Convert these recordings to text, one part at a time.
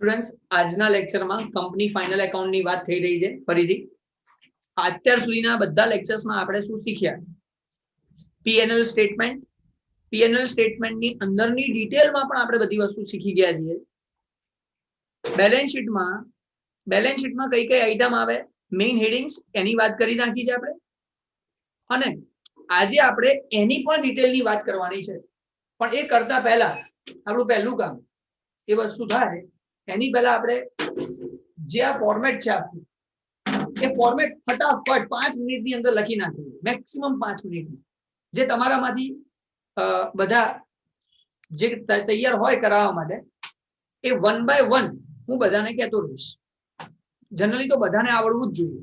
Students, આજના લેક્ચરમાં company final એકાઉન્ટની વાત થઈ રહી છે. ફરીથી અત્યાર સુધીના બધા લેક્ચર્સમાં આપણે શું શીખ્યા? પીએનએલ સ્ટેટમેન્ટ, પીએનએલ સ્ટેટમેન્ટની અંદરની ડિટેલમાં પણ આપણે બધી વસ્તુ શીખી ગયા છીએ. બેલેન્સ શીટમાં કઈ કઈ આઈટમ આવે, મેઇન હેડિંગ્સ, એની વાત કરી નાખી છે આપણે. અને આજે આપણે એની પણ ડિટેલની વાત કરવાની છે. પણ એ કરતા પહેલા આપણું પહેલું કામ એ વસ્તુ થાય એની પહેલા આપણે જે આ ફોર્મેટ છે આપણું, એ ફોર્મેટ ફટાફટ 5 મિનિટની અંદર લખી નાખવું, મેક્સિમમ 5 મિનિટ. જે તમારામાંથી બધા જે તૈયાર હોય કરાવવા માટે એ 1 બાય 1 હું બધાને કહેતો રહીશ. જનરલી તો બધાને આવડવું જ જોઈએ,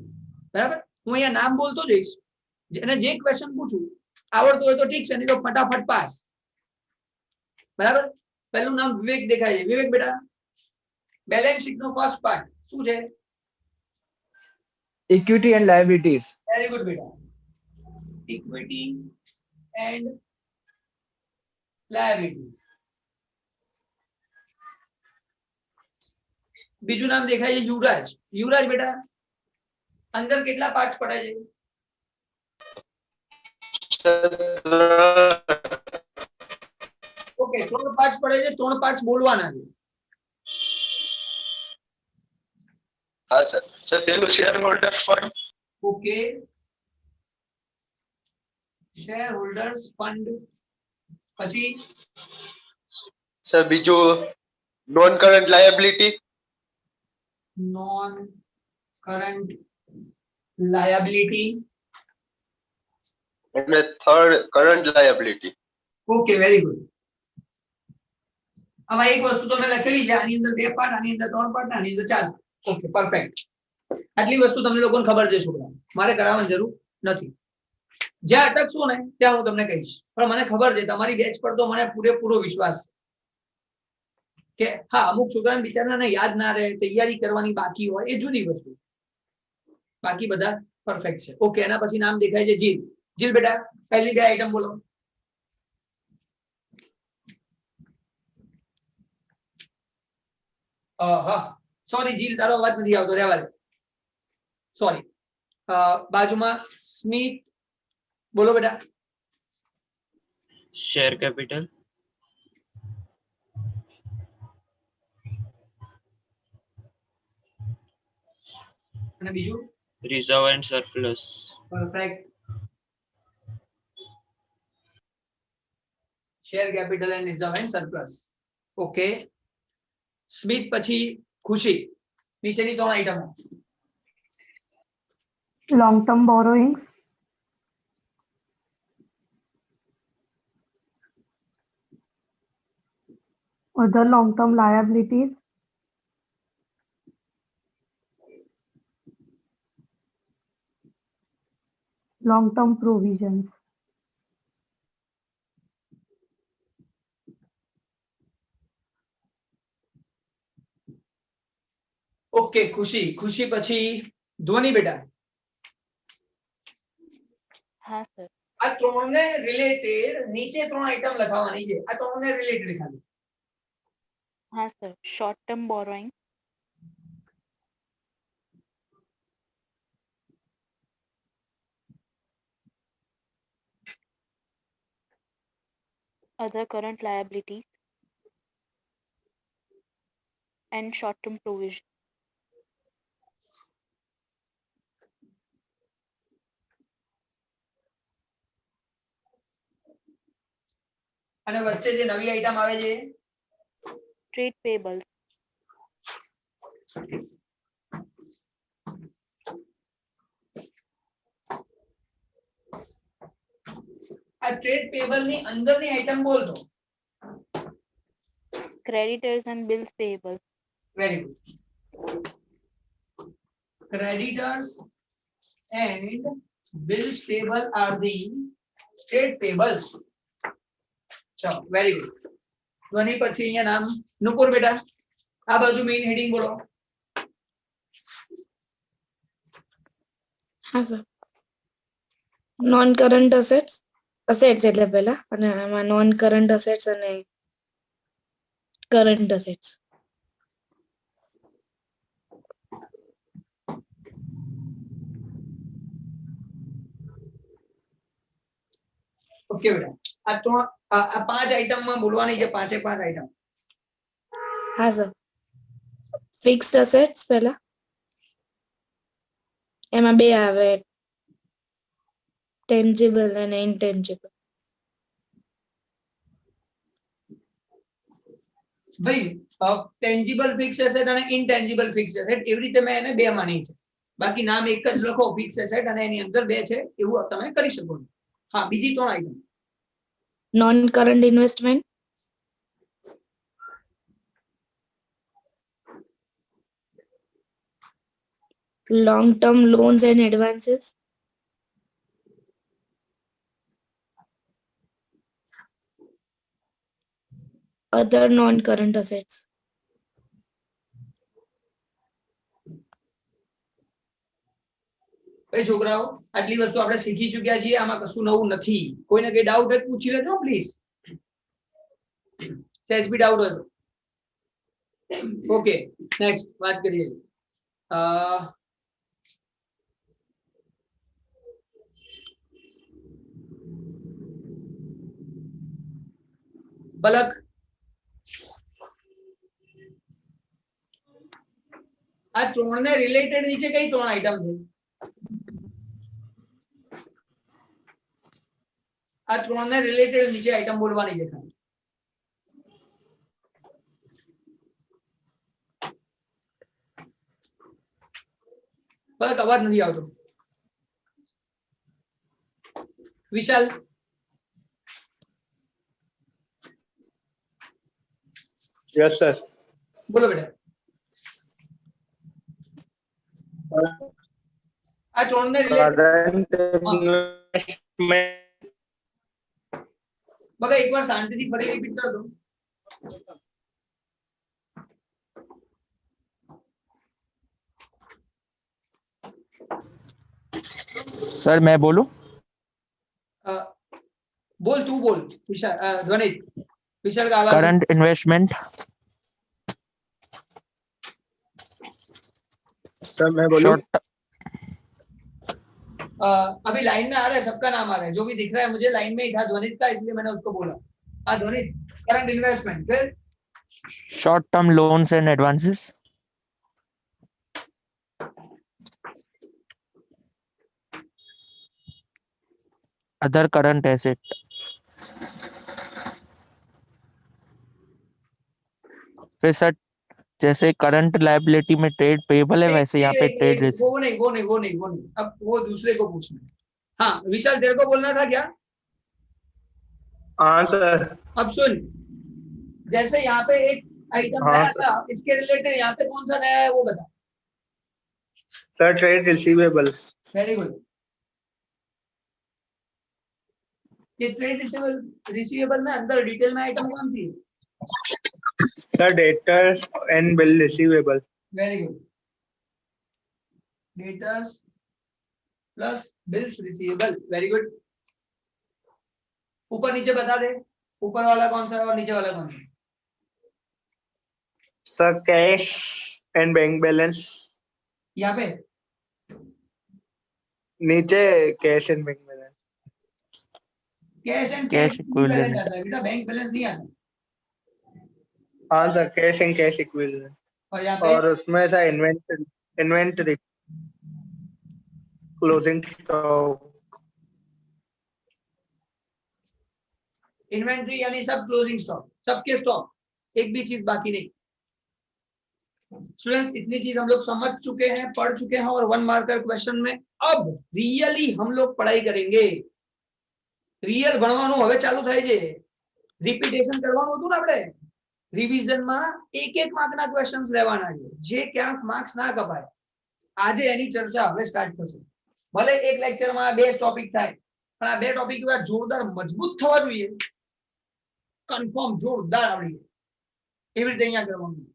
બરાબર? હું અહીંયા નામ બોલતો જઈશ અને જે ક્વેશ્ચન પૂછું આવડતું હોય તો ઠીક છે, નહીં તો ફટાફટ પાસ. બરાબર? પહેલું નામ વિવેક દેખાય છે. વિવેક બેટા, બેલેન્સ શીટ નો ફર્સ્ટ પાર્ટ શું છે? Equity and liabilities. Very good બેટા. Equity and liabilities. બીજું નામ દેખાય છે યુવરાજ. યુવરાજ બેટા, અંદર કેટલા પાર્ટ્સ પડે છે? ઓકે, 3 પાર્ટ્સ પડે છે. 3 પાર્ટ્સ બોલવાના છે. હા સર. સર પેલું share holder fund. Okay, share holders fund. પછી સર બીજું non current liability. Non current liability. અને third current liability. Okay, very good. આમાં એક વસ્તુ તો મેં લખેલી છે, આની અંદર 2 પાર્ટ, આની અંદર 3 પાર્ટ, આની અંદર 4. Okay, perfect. આટલી વસ્તુ તમને લોકોને ખબર છે છોકરા, મારે કરાવવાની જરૂર નથી. જ્યાં અટકશું ને ત્યાં હું તમને કહીશ, પણ મને ખબર છે તમારી બેચ પર તો મને પૂરેપૂરો વિશ્વાસ છે કે હા, અમુક છોકરાને બિચારાને યાદ ના રહે, તૈયારી કરવાની બાકી હોય, એ જુદી વસ્તુ. બાકી બધા પરફેક્ટ છે. ઓકે, એના પછી નામ દેખાય છે જીલ. જીલ બેટા, પહેલી 2 આઈટમ બોલો. હા, સોરી જીલ, તારો અવાજ નથી આવતો, રહેવા દે. સોરી. બાજુમાં સ્મિત, બોલો બેટા. Share capital. અને બીજું reserve and surplus. Perfect. Share capital and reserve and surplus. Okay, Smit પછી ખુશી. નીચેની 3 આઈટમો. long term borrowings, other long term liabilities, long term provisions. Okay, ખુશી. ખુશી પછી ધ્વની બેટા. હા સર. આ 3 ને રિલેટેડ નીચે 3 આઈટમ લખાવવાની છે. આ 3 ને રિલેટેડ ખાલી. હા sir. Short term borrowing, other current liabilities and short term provision. અને વચ્ચે જે નવી આઈટમ આવે છે Trade payables, આ ટ્રેડ પેબલ ની અંદરની આઈટમ બોલ દો. creditors and bills payable, very good. Creditors and bills payable are the trade pebbles. ચલો, વેરી ગુડ. ધ્વની પછી અહીંયા નામ નુપુર બેટા. આ બાજુ મેઇન હેડિંગ બોલો. હા સર. નોન કરન્ટ અસેટ્સ એટલે પહેલા, અને આમાં નોન કરન્ટ અસેટ્સ અને કરન્ટ અસેટ્સ. ઓકે બેટા, આ ત્રણ આ પાંચ આઈટમ માં બોલવાની છે, પાંચે પાંચ આઈટમ. હા સર. ફિક્સ્ડ અસેટ્સ પહેલા, એમાં બે આવે, ટેન્જિબલ અને ઇન્ટેન્જિબલ. ભાઈ ટેન્જિબલ ફિક્સ એસેટ અને ઇનટેન્જિબલ ફિક્સ એસેટ એવી રીતે મેં એને બે માની છે. બાકી નામ એક જ લખો, ફિક્સ એસેટ, અને એની અંદર બે છે એવું તમે કરી શકો. હા, બીજી ત્રણ item. Non current investment, long term loans and advances, other non current assets. ભાઈ છોકરાઓ, આટલી વસ્તુ આપણે શીખી ચુક્યા છીએ, આમાં કશું નવું નથી. કોઈને કઈ ડાઉટ હોય પૂછી લેજો પ્લીઝ, સેજ બી ડાઉટ હોય. ઓકે, નેક્સ્ટ વાત કરીએ. પલક, આ ત્રણ ને રિલેટેડ નીચે કઈ ત્રણ આઈટમ છે? આ ત્રણ ને રિલેટેડ નીચે આઈટમ બોલવાની છે ખાલી. પલક, અવાજ નથી આવતો. વિશાલ, यस सर. બોલો બેટા. આ ત્રણ ને રિલેટેડ બગા એકવાર શાંતિથી ફરી રિપીટ કરો તો. सर मैं बोलूं? बोल, तू बोल विशाल, ध्वनित. विशाल का आवाज. करंट इन्वेस्टमेंट, सर मैं बोलूं? शॉर्ट अभी लाइन में आ रहा है, सबका नाम आ रहा है. जो भी दिख रहा है मुझे लाइन में ही था ध्वनित का, इसलिए मैंने उसको बोला. हाँ ध्वनित, करंट इन्वेस्टमेंट, फिर short term loans and advances, other current asset, फिर सर जैसे करंट लायबिलिटी में ट्रेड पेबल है, वैसे यहाँ पे ट्रेड रिस्क. वो नहीं, अब वो दूसरे को पूछना है. हाँ विशाल, तेरे को बोलना था क्या? हाँ सर. अब सुन, जैसे यहाँ पे एक आइटम हाँ, नया था, इसके रिलेटेड यहाँ पे कौन सा नया है वो बता. Sir trade receivables. Very good. ये ट्रेड रिसीवेबल में अंदर डिटेल में आइटम कौन सी है? Sir debtors and bill receivable. Very good. Debtors plus bills receivable, very good. ऊपर नीचे बता दे, ऊपर वाला कौन सा है और नीचे वाला कौन सा है? Sir cash and bank balance. यहाँ पे नीचे cash and bank balance. Cash and Cash cash equivalent. आता है बेटा, बैंक बैलेंस नहीं आता. हाँ sir, cash and cash equivalent. और यहाँ पे और उसमें sir inventory closing stock. Inventory यानी सब क्लोजिंग स्टॉक, सबके स्टॉक, एक भी चीज बाकी नहीं. स्टूडेंट्स, इतनी चीज हम लोग समझ चुके हैं, पढ़ चुके हैं, और 1 मार्कर क्वेश्चन में अब रियली हम लोग पढ़ाई करेंगे. रियल भणવાનું હવે ચાલુ થાય છે. રિપીટેશન કરવાનું હતું ને આપણે રિવિઝન માં, એક એક માર્ક ના ક્વેશ્ચન્સ લેવાના છે, જે ક્યાંક માર્ક્સ ના કપાય. આજે એની ચર્ચા હવે સ્ટાર્ટ થશે. ભલે એક લેક્ચર માં બે ટોપિક થાય, પણ આ બે ટોપિક એવા જોરદાર મજબૂત થવા જોઈએ, કન્ફર્મ જોરદાર આવડી જાય એવી રીતે અહીંયા કરવાનું.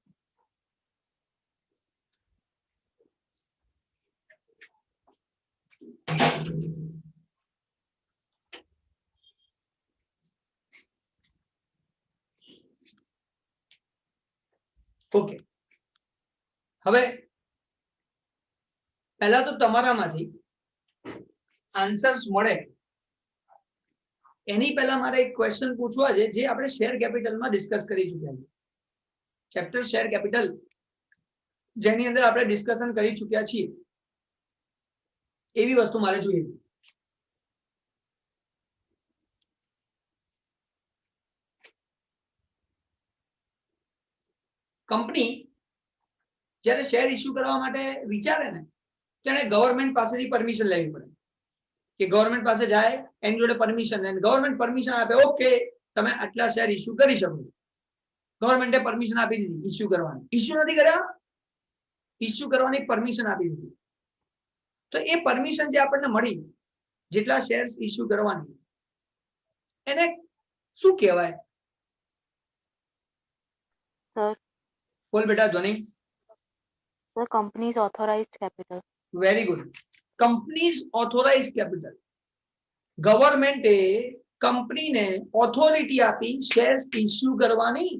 ઓકે, હવે પહેલા તો તમારામાંથી આન્સર્સ મળે એની પહેલા મારે એક ક્વેશ્ચન પૂછવા છે જે આપણે શેર કેપિટલમાં ડિસ્કસ કરી ચૂક્યા છીએ. ચેપ્ટર શેર કેપિટલ જેની અંદર આપણે ડિસ્કશન કરી ચૂક્યા છીએ એવી વસ્તુ મારે જોઈએ. કંપની જ્યારે શેર ઇસ્યુ કરવા માટે વિચારે ને ત્યારે ગવર્મેન્ટ પાસેથી પરમિશન લેવી પડે કે ગવર્મેન્ટ પાસે જાય એની જોડે પરમિશન લે. ગવર્મેન્ટ પરમિશન આપે, ઓકે તમે આટલા શેર ઇસ્યુ કરી શકો. ગવર્મેન્ટે પરમિશન આપી દીધી ઇસ્યુ કરવાની. ઇસ્યુ નથી કર્યા, ઇસ્યુ કરવાની પરમિશન આપી દીધી. તો એ પરમિશન જે આપણને મળી જેટલા શેર્સ ઇસ્યુ કરવાની એને શું કહેવાય? Sir, બોલ બેટા ધ્વનિ. the company's authorized capital. Very good. Company's authorize capital. ગવર્મેન્ટે કંપનીને ઓથોરિટી આપી શેર્સ ઇસ્યુ કરવાની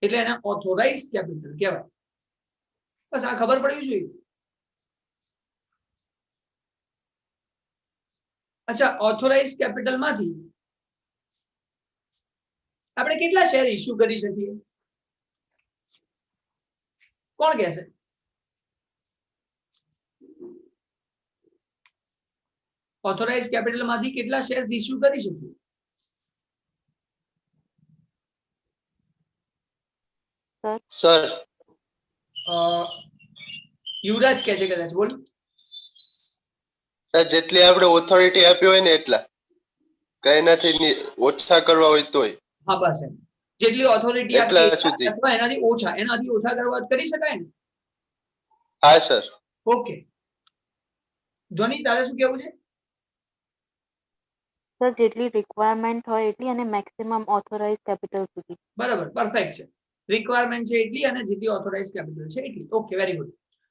એટલે એને ઓથોરાઇઝ કેપિટલ કહેવાય. બસ આ ખબર પડવી જોઈએ. અચ્છા, ઓથોરાઇઝ કેપિટલ માંથી આપણે કેટલા શેર ઇસ્યુ કરી શકીએ? કોણ કહેશે? ઓથોરાઇઝ કેપિટલ માંથી કેટલા શેર ઇસ્યુ કરી શકીએ? સર યુવરાજ કહે છે કદાચ. બોલ. સર જેટલી આપણે ઓથોરિટી આપી હોય ને એટલા, કઈ નથી ઓછા કરવા હોય તોય. હા બસ એમ. જેટલી ઓથોરિટી એટલા આપી સુધી. અથવા એનાથી ઓછા કરવા કરી શકાય ને? હા સર. ઓકે. ધ્વનિ તારે શું કેવું છે? Sir, જેટલી રિક્વાયરમેન્ટ હોય એટલી અને મેક્સિમમ ઓથોરાઇઝ કેપિટલ સુધી. બરાબર, પરફેક્ટ છે. રિક્વાયરમેન્ટ છે એટલી અને જેટલી ઓથોરાઇઝ કેપિટલ છે એટલી. Okay, very good.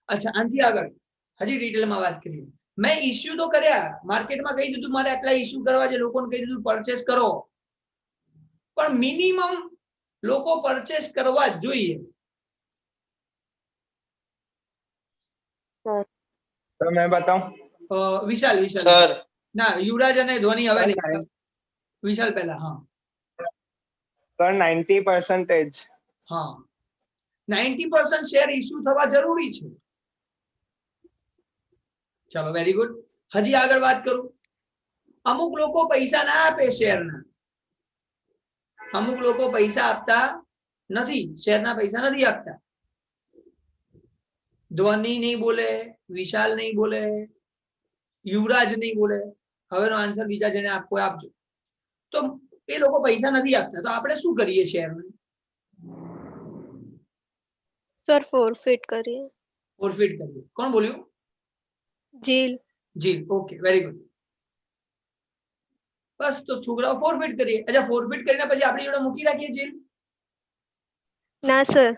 અચ્છા, આનાથી આગળ હજી ડિટેલમાં વાત કરીએ. મેં ઇસ્યુ તો કર્યા, માર્કેટમાં કહી દીધું મારે આટલા ઇસ્યુ કરવા છે, લોકોને કહી દીધું પરચેસ કરો, પણ મિનિમમ લોકો પરચેસ કરવા જ જોઈએ. Sir, तो मैं बताऊं વિશાલ સર ના, યુવરાજ અને ધ્વનિ હવે સર, નહીં. વિશાલ પહેલા. હા सर 90%. હા 90% શેર ઇસ્યુ થવા જરૂરી છે. ચાલો, વેરી ગુડ. હજી આગળ વાત કરું. અમુક લોકો પૈસા ના આપે શેરના. અમુક લોકો પૈસા આપતા નથી, શેરના પૈસા નથી આપતા. ધ્વનિ નહીં બોલે, વિશાલ નહીં બોલે, યુવરાજ નહીં બોલે. હવેનો આન્સર બીજા જેને આપવો આપજો. તો એ લોકો પૈસા નથી આપતા, તો આપણે શું કરીએ શેરને? સર ફોરફિટ કરીએ. ફોરફિટ કરીએ. કોણ બોલ્યું? Jeel. Jeel. Okay, very good. બસ તો છોકરાઓ ફોરફિટ કરીએ. અચ્છા, ફોરફિટ કરીને પછી આપણી જોડે મૂકી રાખીએ જીલ? ના સર,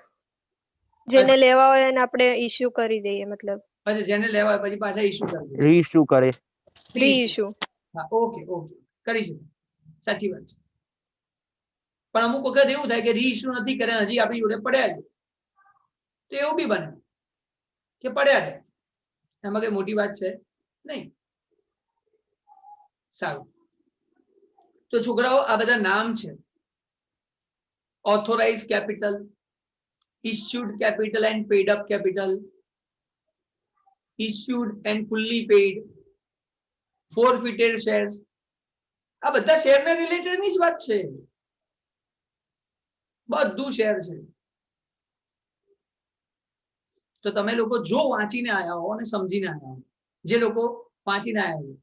જેને લેવા હોય એને આપણે ઇશ્યુ કરી દઈએ, મતલબ પછી જેને લેવા હોય પછી પાછા ઇસ્યુ કરી દઈએ. રીઇશ્યુ કરે. રી ઇશ્યુ. હા, ઓકે ઓકે, કરી શકે. સાચી વાત છે. પણ અમુક વખત એવું થાય કે રીઇશ્યુ નથી કર્યા, હજી આપણી જોડે પડ્યા છે, તો એવું બી બને કે પડ્યા છે, એમાં કઈ મોટી વાત છે નહીં. સારું, તો છોકરાઓ આ બધા નામ છે. Authorise capital, issued capital and paid up capital, issued and fully paid, forfeited shares. આ બધા શેરને રિલેટેડ ની જ વાત છે. બધું શેર છે. તો તમે લોકો જો વાંચીને આયા હો અને સમજીને આયા હો, જે લોકો વાંચીને આયા હો,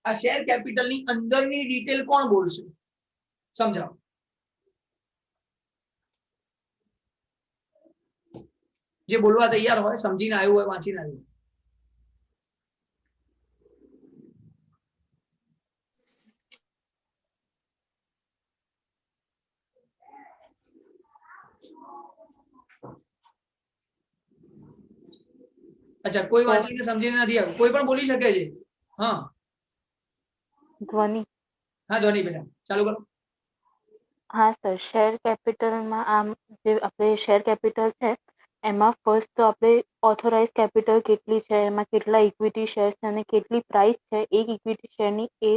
આ શેર કેપિટલ ની અંદરની ડિટેલ કોણ બોલશે? સમજાવો. જે બોલવા તૈયાર હોય, સમજીને આવ્યું હોય, વાંચીને આવ્યું. અચ્છા, કોઈ વાંચીને સમજીને નથી આવ્યું? કોઈ પણ બોલી શકે છે. હા ધ્વનિ. હા ધ્વનિ બેટા, ચાલુ કરો. હા સર, શેર કેપિટલમાં આમ જે આપણે શેર કેપિટલ છે એમાં ફર્સ્ટ તો આપણે ઓથોરાઇઝ કેપિટલ કેટલી છે, એમાં કેટલા ઇક્વિટી શેર્સ છે અને કેટલી પ્રાઇસ છે એક ઇક્વિટી શેરની એ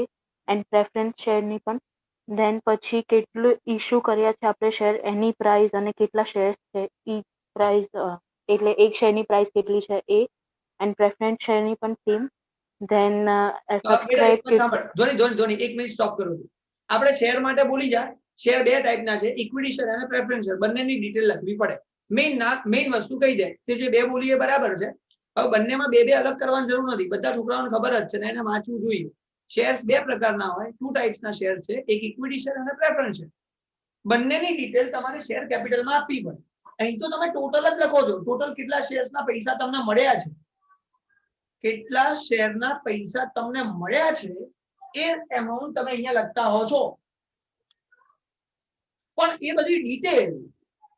એન્ડ પ્રેફરન્સ શેરની પણ. ધેન પછી કેટલું ઇસ્યુ કર્યા છે આપણે શેર એની પ્રાઇસ અને કેટલા શેર્સ છે ઈ પ્રાઇસ, એટલે એક શેરની પ્રાઇસ કેટલી છે એ એન્ડ પ્રેફરન્સ શેરની પણ સેમ. ધેન સબસ્ક્રાઇબ ધોની 1 મિનિટ સ્ટોપ કરો છો. આપણે શેર માટે બોલી જા, શેર બે ટાઈપના છે, ઇક્વિટી શેર અને પ્રેફરન્સ શેર, બંનેની ડિટેલ લખવી પડે. મેઇન વસ્તુ કહી દે કે જે બે બોલીએ બરાબર છે. હવે બંનેમાં બે અલગ કરવાની જરૂર નથી, બધા છોકરાઓને ખબર જ છે ને એને વાંચવું જોઈએ. શેર્સ બે પ્રકારના હોય, 2 ટાઈપ્સના શેર છે, એક ઇક્વિટી શેર અને પ્રેફરન્સ શેર. બંનેની ડિટેલ તમારે શેર કેપિટલમાં આપવી પડે. અહીં તો તમે ટોટલ જ લખો છો, ટોટલ કેટલા શેર્સના પૈસા તમને મળ્યા છે, કેટલા શેરના પૈસા તમને મળ્યા છે એ એમાઉન્ટ તમે અહીંયા લખતા હો છો. પણ એ બધી ડિટેલ,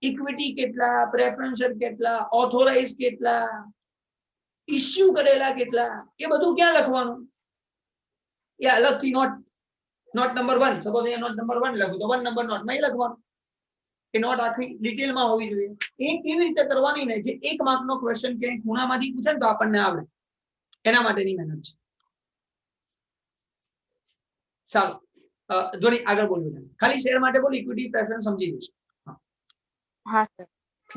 ઇક્વિટી કેટલા, પ્રેફરન્સ શેર કેટલા, ઓથોરાઇઝ કેટલા, ઇશ્યુ કરેલા કેટલા, એ બધું ક્યાં લખવાનું? એ અલગથી નોટ નંબર 1, સપોઝ અહીંયા નોટ નંબર 1 લખું તો 1 નંબર નોટમાં એ લખવાનું. એ નોટ આખી ડિટેલમાં હોવી જોઈએ. એ કેવી રીતે કરવાની ને, જે 1 માર્કનો ક્વેશ્ચન ક્યાંય ખૂણામાંથી પૂછે ને તો આપણને આવડે, એના માટેની મહેનત છે. ચાલો ધ્વની આગળ બોલવું, ખાલી શેર માટે બોલ, ઇક્વિટી પ્રેફરન્સ સમજી જઈશું. હા સર.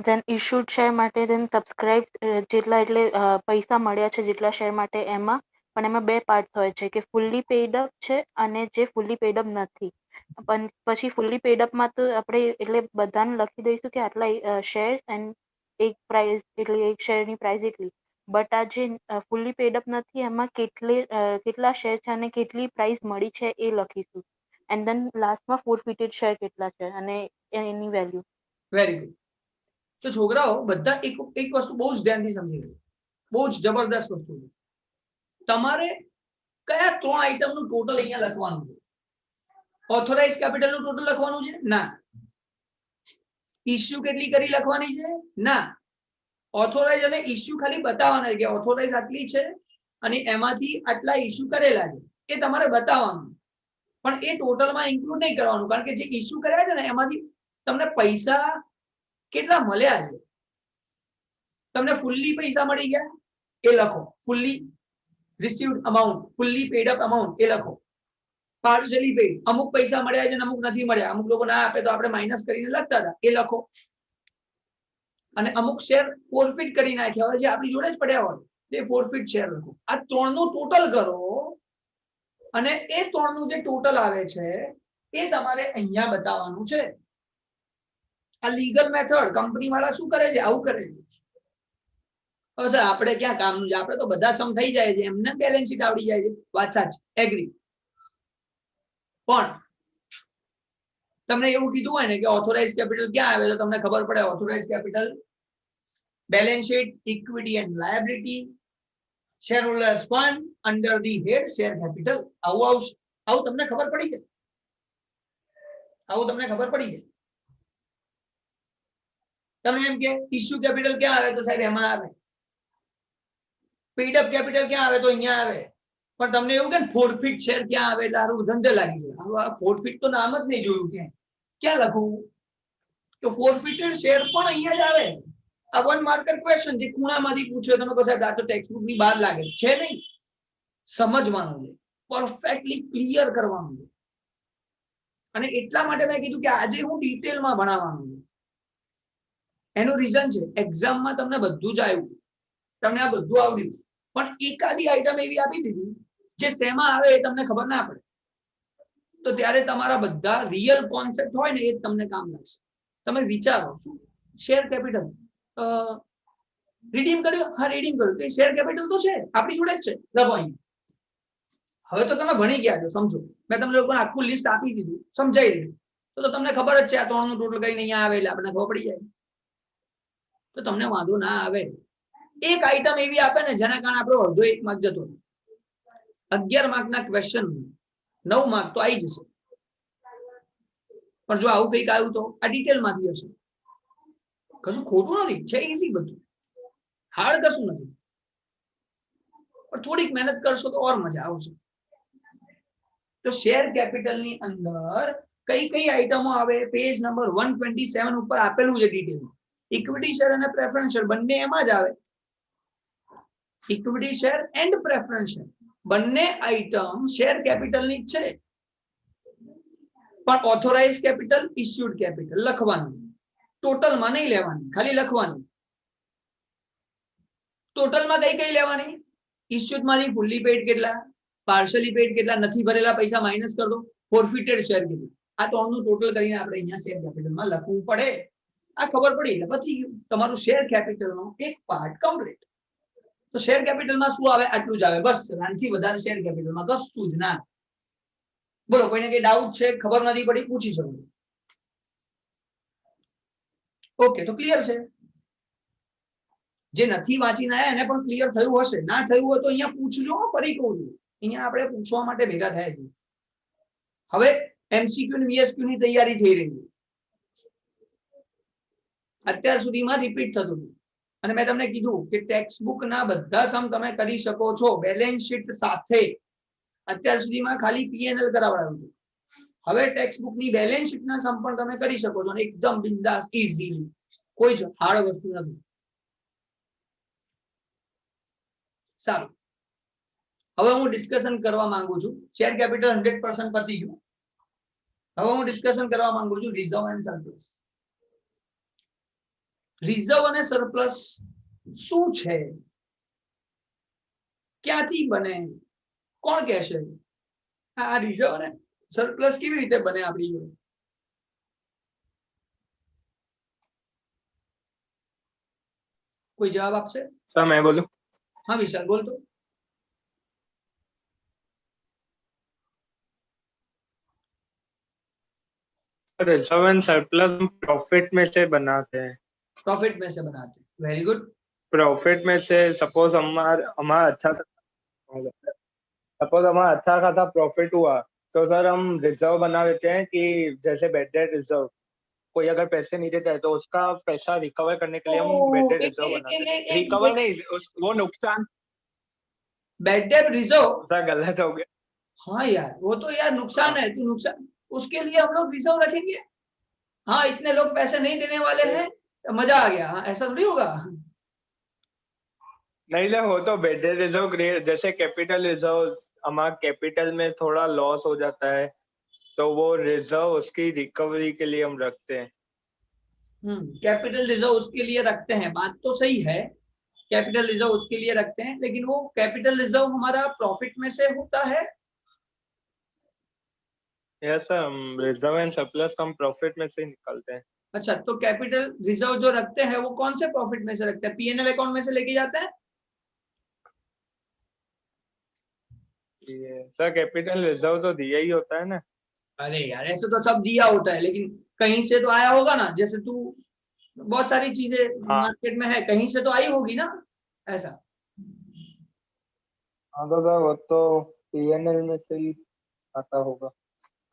ધેન ઇશ્યુડ શેર માટે ધેન સબસ્ક્રાઇબ જેટલા એટલે પૈસા મળ્યા છે જેટલા શેર માટે એમાં, પણ એમાં 2 પાર્ટ હોય છે કે ફુલ્લી પેડ અપ છે અને જે ફુલ્લી પેડ અપ નથી. પણ પછી ફુલ્લી પેડ અપમાં તો આપણે એટલે બધાને લખી દઈશું કે આટલા શેર્સ એન્ડ એક પ્રાઇસ, એટલે એક શેરની પ્રાઇસ એટલી. બટ આ જે ફુલ્લી પેડ અપ નથી એમાં કેટલા શેર છે અને કેટલી પ્રાઇસ મળી છે એ લખીશું. એન્ડ ધેન લાસ્ટમાં ફોરફિટેડ શેર કેટલા છે અને એની વેલ્યુ. Very good. તો છોકરાઓ બધા એક વસ્તુ બહુ જ ધ્યાનથી સમજી લો, બહુ જ જબરદસ્ત વસ્તુ છે. તમારે કયા 3 આઈટમનું ટોટલ અહીંયા લખવાનું છે? ઓથોરાઇઝ કેપિટલનું ટોટલ લખવાનું છે? ના. ઇશ્યુ કેટલી કરી લખવાની છે? ના. ઓથોરાઇઝ અને ઇશ્યુ ખાલી બતાવવાના છે કે ઓથોરાઇઝ આટલી છે અને એમાંથી આટલા ઇશ્યુ કરેલા છે, એ તમારે બતાવવાનું. પણ એ ટોટલમાં ઇન્ક્લુડ નહીં કરવાનું, કારણ કે જે ઇશ્યુ કર્યા છે ને એમાંથી તમને પૈસા કેટલા મળ્યા છે. તમને ફુલ્લી પૈસા મળી ગયા એ લખો, fully received amount, fully paid up amount એ લખો. પાર્શિયલી પેડ, અમુક પૈસા મળ્યા છે અને અમુક નથી મળ્યા, અમુક લોકો ના આપે તો આપણે માઇનસ કરીને લખતા હતા, એ લખો. અને અમુક શેર ફોરફિટ કરી નાખ્યા હોય જે આપણી જોડે જ પડ્યા હોય તે ફોરફિટ શેર લખો. આ 3નું ટોટલ કરો અને એ 3નું જે ટોટલ આવે છે એ તમારે અહીંયા બતાવવાનું છે. આ લીગલ મેથડ, કંપની વાળા શું કરે છે? આવું કરે છે. હવે સર આપણે ક્યાં કામનું છે? આપણે તો બધા સમ થઈ જાય છે, એમને બેલેન્સ શીટ આવડી જાય છે. વાત સાચી, એગ્રી. પણ તમને એવું કીધું હોય ને કે ઓથોરાઇઝ કેપિટલ ક્યાં આવે તો તમને ખબર પડે. Authorise capital, balance sheet, equity and liability, shareholders fund, under the head share capital. આવું તમને ખબર પડી જાય. આવું તમને ખબર પડી જાય. તમને એમ કે ઇશ્યુ કેપિટલ ક્યાં આવે તો સાહેબ એમાં આવે. પેડ અપ કેપિટલ ક્યાં આવે તો અહીંયા આવે. પણ તમને એવું કે ફોરફિટ શેર ક્યાં આવે એટલે આરું ધંધે લાગી જાય. આ ફોરફિટ તો નામ જ નહીં જોયું ક્યાં લખવું? તો ફોરફિટેડ શેર પણ અહીંયા જ આવે. આ 1 માર્કર ક્વેશ્ચન જે ખૂણામાંથી પૂછ્યો તમે કહો સાહેબ આ તો ટેક્સ્ટબુક ની બહાર લાગે છે નહીં. સમજવાનું છે, પરફેક્ટલી ક્લિયર કરવાનું છે. અને એટલા માટે મેં કીધું કે આજે હું ડિટેલમાં ભણાવવાનું છું. એનું રીઝન છે એક્ઝામમાં તમને બધું જ આવ્યું, તમને આ બધું આવડ્યું, પણ એકાદી આઈટમ એવી આપી દીધી જે શેમાં આવે એ તમને ખબર ના પડે. તો ત્યારે તમારા બધા રિયલ કોન્સેપ્ટ હોય ને એ જ તમને કામ લાગશે. તમે વિચારો, શું શેર કેપિટલ રીડીમ કર્યું? હા રીડીમ કર્યું. તો શેર કેપિટલ તો છે આપણી જોડે જ છે, લખો અહીં. હવે તો તમે ભણી ગયા છો, સમજો. મેં તમને લોકોને આખું લિસ્ટ આપી દીધું, સમજાઈ દીધું, તો તમને ખબર જ છે આ 3નું ટોટલ કઈ નહીં આવે એટલે આપણને ખબર પડી જાય. તો તમને વાંધો ના આવે. એક આઈટમ એવી આપે ને જેના કારણે આપણો અડધો 1 માર્ક જતો. 11 માર્કના ક્વેશ્ચન 9 માર્ક તો આવી જશે. પણ જો આવું કંઈક આવ્યું તો આ ડિટેલમાંથી હશે. કશું ખોટું નથી, છે ઈઝી બધું, હાર્ડ કશું નથી. પણ થોડીક મહેનત કરશો તો ઓર મજા આવશે. તો શેર કેપિટલની અંદર કઈ કઈ આઈટમો આવે પેજ નંબર 127 ઉપર આપેલું છે ડિટેલમાં. ઇક્વિટી શેર અને પ્રેફરન્સ શેર બંને એમાં જ આવે. Equity share and preference share બંને આઇટમ શેર કેપિટલની જ છે, પણ ઓથોરાઇઝ કેપિટલ, ઇસ્યુડ કેપિટલ લખવાનું, ટોટલમાં નહીં લેવાની, ખાલી લખવાનું. ટોટલમાં કઈ કઈ લેવાની? ઇસ્યુડ માંથી ફુલ્લી પેડ કેટલા, પાર્શિયલી પેડ કેટલા, નથી ભરેલા પૈસા માઇનસ કરી દો, ફોરફિટેડ શેર કેટલા. આ ત્રણનું ટોટલ કરીને આપણે અહીંયા શેર કેપિટલમાં લખવું પડે. આ ખબર પડી એટલે પતી ગયું તમારું શેર કેપિટલનો એક પાર્ટ કમ્પ્લીટ. તો શેર કેપિટલમાં શું આવે? આટલું જ આવે બસ. આનાથી વધારે શેર કેપિટલમાં કશું જ ના. બોલો, કોઈને કઈ ડાઉટ છે, ખબર નથી પડી, પૂછી શકો. ઓકે, તો ક્લિયર છે. જે નથી વાંચીને આયા એને પણ ક્લિયર થયું હશે. ના થયું હોય તો અહીંયા પૂછજો. ફરી કહું છું, અહીંયા આપણે પૂછવા માટે ભેગા થયા છીએ. હવે એમસીક્યુ અને વીએસક્યુ ની તૈયારી થઈ રહી છે. અત્યાર સુધીમાં રિપીટ થતું હતું અને મેં તમને કીધું કે ટેક્સ્ટ બુક ના બધા સમ તમે કરી શકો છો બેલેન્સ શીટ સાથે. અત્યાર સુધીમાં ખાલી પીએનએલ કરાવડાવ્યું હતું. હવે ટેક્સ્ટ બુક ની બેલેન્સ શીટ ના સમ પણ તમે કરી શકો છો અને એકદમ બિંદાસ, ઇઝીલી. કોઈ જ હાર્ડ વસ્તુ નથી. સારું, હવે હું ડિસ્કશન કરવા માંગુ છું. શેર કેપિટલ 100% પતી ગયું. હવે હું ડિસ્કશન કરવા માંગુ છું રિઝર્વ એન્ડ સરપ્લસ. રિઝર્વ અને સરપ્લસ શું છે, ક્યાંથી બને, કોણ કહેશે? આ રિઝર્વ અને સરપ્લસ કેવી રીતે બને આપણી જોડે? કોઈ જવાબ આપશે? सर मैं बोलूं? हाँ विशाल बोल दो. रिजर्व एंड सरप्लस हम प्रॉफिट में से बनाते हैं. प्रॉफिट में से बनाते हैं. Very good. प्रॉफिट में से सपोज हमारा अच्छा खासा प्रॉफिट हुआ तो सर हम रिजर्व बना देते हैं कि जैसे बैड डेट रिजर्व. कोई अगर पैसे नहीं देता है तो उसका पैसा रिकवर करने के लिए हम बैड डेट रिजर्व बनाते हैं. रिकवर नहीं, वो नुकसान. बैड डेट रिजर्व सर गलत हो गया. हाँ यार, वो तो यार नुकसान है. तू नुकसान, उसके लिए हम लोग रिजर्व रखेंगे. हाँ, इतने लोग पैसे नहीं देने वाले हैं, तो मजा आ गया. हाँ, ऐसा थोड़ी होगा. नहीं ले, हो तो बैड डेट रिजर्व जैसे कैपिटल रिजर्व हमारा कैपिटल में थोड़ा लॉस हो जाता है तो वो रिजर्व उसकी रिकवरी के लिए हम रखते हैं. कैपिटल रिजर्व उसके लिए रखते हैं. बात तो सही है, कैपिटल रिजर्व उसके लिए रखते हैं, लेकिन वो कैपिटल रिजर्व हमारा प्रॉफिट में से होता है. Yes sir, reserve and surplus हम प्रॉफिट में से ही निकालते हैं. अच्छा, तो कैपिटल रिजर्व जो रखते हैं वो कौन से प्रॉफिट में से रखते हैं? पीएनएल अकाउंट में से लेके जाते हैं. सर कैपिटल रिजर्व तो दिया ही होता है ना. अरे यार, ऐसे तो सब दिया होता है, लेकिन कहीं से तो आया होगा ना. जैसे तू बहुत सारी चीजें मार्केट में है, कहीं से तो आई होगी ना. ऐसा. हाँ तो सर वो तो पीएनएल में से ही आता होगा.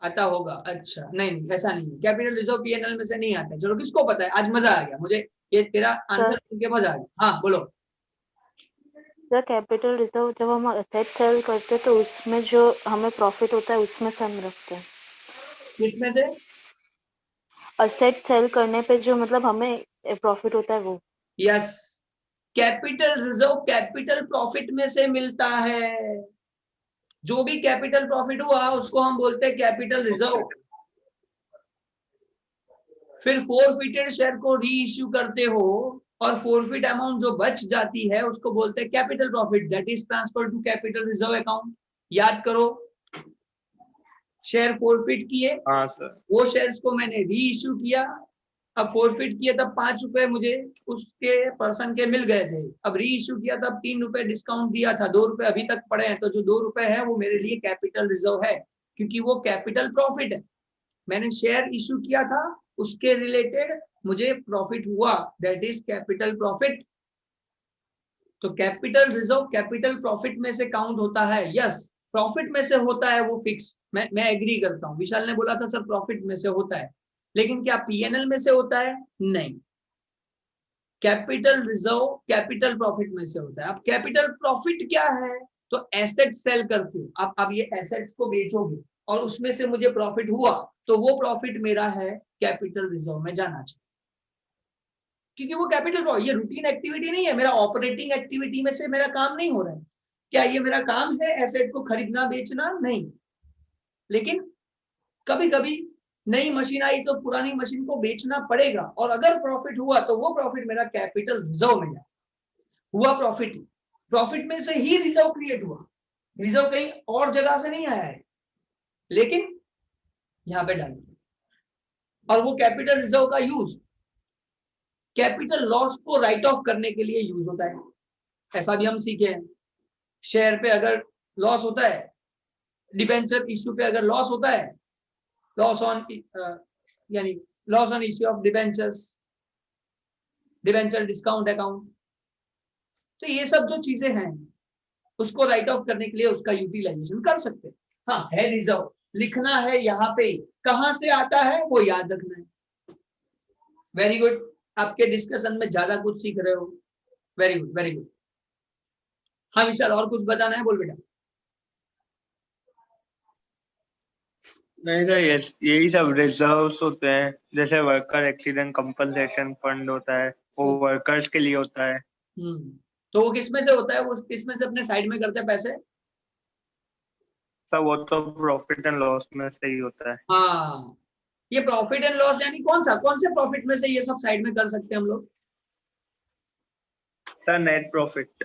अच्छा, नहीं ऐसा नहीं है. कैपिटल रिजर्व पीएनएल में से नहीं आता. चलो, किसको पता है? आज मजा आ गया मुझे, ये तेरा आंसर सुन के मजा आ गया. हाँ बोलो. सर कैपिटल रिजर्व जब हम असेट सेल करते हैं तो उसमें जो हमें प्रॉफिट होता है उसमें से हम रखते हैं. किसमें से? असेट सेल करने पे जो मतलब हमें प्रॉफिट होता है वो. Yes, capital reserve capital profit में से मिलता है. जो भी कैपिटल प्रॉफिट हुआ उसको हम बोलते हैं कैपिटल रिजर्व. फिर फोरफिटेड शेयर को री इश्यू करते हो और फोरफिट अमाउंट जो बच जाती है उसको बोलते हैं capital profit. That is transfer to capital reserve account. याद करो, शेयर फोरफिट किए. हाँ सर. वो शेयर्स को मैंने री इश्यू किया. अब फोरफिट किए तब 5 रुपए मुझे उसके पर्सन के मिल गए थे. अब री इश्यू किया तब 3 रुपए डिस्काउंट दिया था, 2 रुपए अभी तक पड़े हैं. तो जो 2 रुपए है वो मेरे लिए कैपिटल रिजर्व है, क्योंकि वो कैपिटल प्रॉफिट है. मैंने शेयर इश्यू किया था, उसके रिलेटेड मुझे प्रॉफिट हुआ, दैट इज कैपिटल प्रॉफिट. तो कैपिटल रिजर्व कैपिटल प्रॉफिट में से काउंट होता है. यस, प्रॉफिट में से होता है वो फिक्स. मैं एग्री करता हूँ. विशाल ने बोला था सर प्रॉफिट में से होता है, लेकिन क्या पीएनएल में से होता है? नहीं, कैपिटल रिजर्व कैपिटल प्रॉफिट में से होता है. अब कैपिटल प्रॉफिट क्या है? तो एसेट सेल करते हो. अब ये एसेट्स को बेचोगे और उसमें से मुझे प्रॉफिट हुआ, तो वो प्रॉफिट मेरा है कैपिटल रिजर्व में जाना चाहिए. क्योंकि वो कैपिटल, ये रूटीन एक्टिविटी नहीं है, मेरा ऑपरेटिंग एक्टिविटी में से मेरा काम नहीं हो रहा है। क्या ये मेरा काम है एसेट को खरीदना बेचना? नहीं। लेकिन कभी कभी नई मशीन आई तो पुरानी मशीन को बेचना पड़ेगा, और अगर प्रॉफिट हुआ तो वो प्रॉफिट मेरा कैपिटल रिजर्व में जाए। हुआ प्रॉफिट, प्रॉफिट में से ही रिजर्व क्रिएट हुआ, रिजर्व कहीं और जगह से नहीं आया है, लेकिन यहां पे डाल। और वो कैपिटल रिजर्व का यूज कैपिटल लॉस को राइट ऑफ करने के लिए यूज होता है। ऐसा भी हम सीखे हैं, शेयर पे अगर लॉस होता है, डिबेंचर इश्यू पे अगर लॉस होता है, लॉस ऑन यानी loss on issue of debentures, debenture discount account, तो ये सब जो चीजें हैं उसको राइट ऑफ करने के लिए उसका यूटिलाइजेशन कर सकते हैं। हाँ, है रिजर्व, लिखना है यहाँ पे, कहां से आता है वो याद रखना है। वेरी गुड, आपके डिस्कशन में ज्यादा कुछ सीख रहे हो। Very good, very good. हाँ विशाल, और कुछ बताना है? बोल बेटा। नहीं सर, यही सब रिजर्व्स होते हैं, जैसे वर्कर एक्सीडेंट कंपनसेशन फंड होता है, वो वर्कर्स के लिए होता है। तो वो किस में से होता है? वो किस में से अपने साइड में करते हैं पैसे? सर वो तो प्रॉफिट एंड लॉस में से ही होता है। हाँ, ये प्रॉफिट एंड लॉस यानी कौन से प्रॉफिट में से ये सब साइड में कर सकते हैं हम लोग? Sir net profit.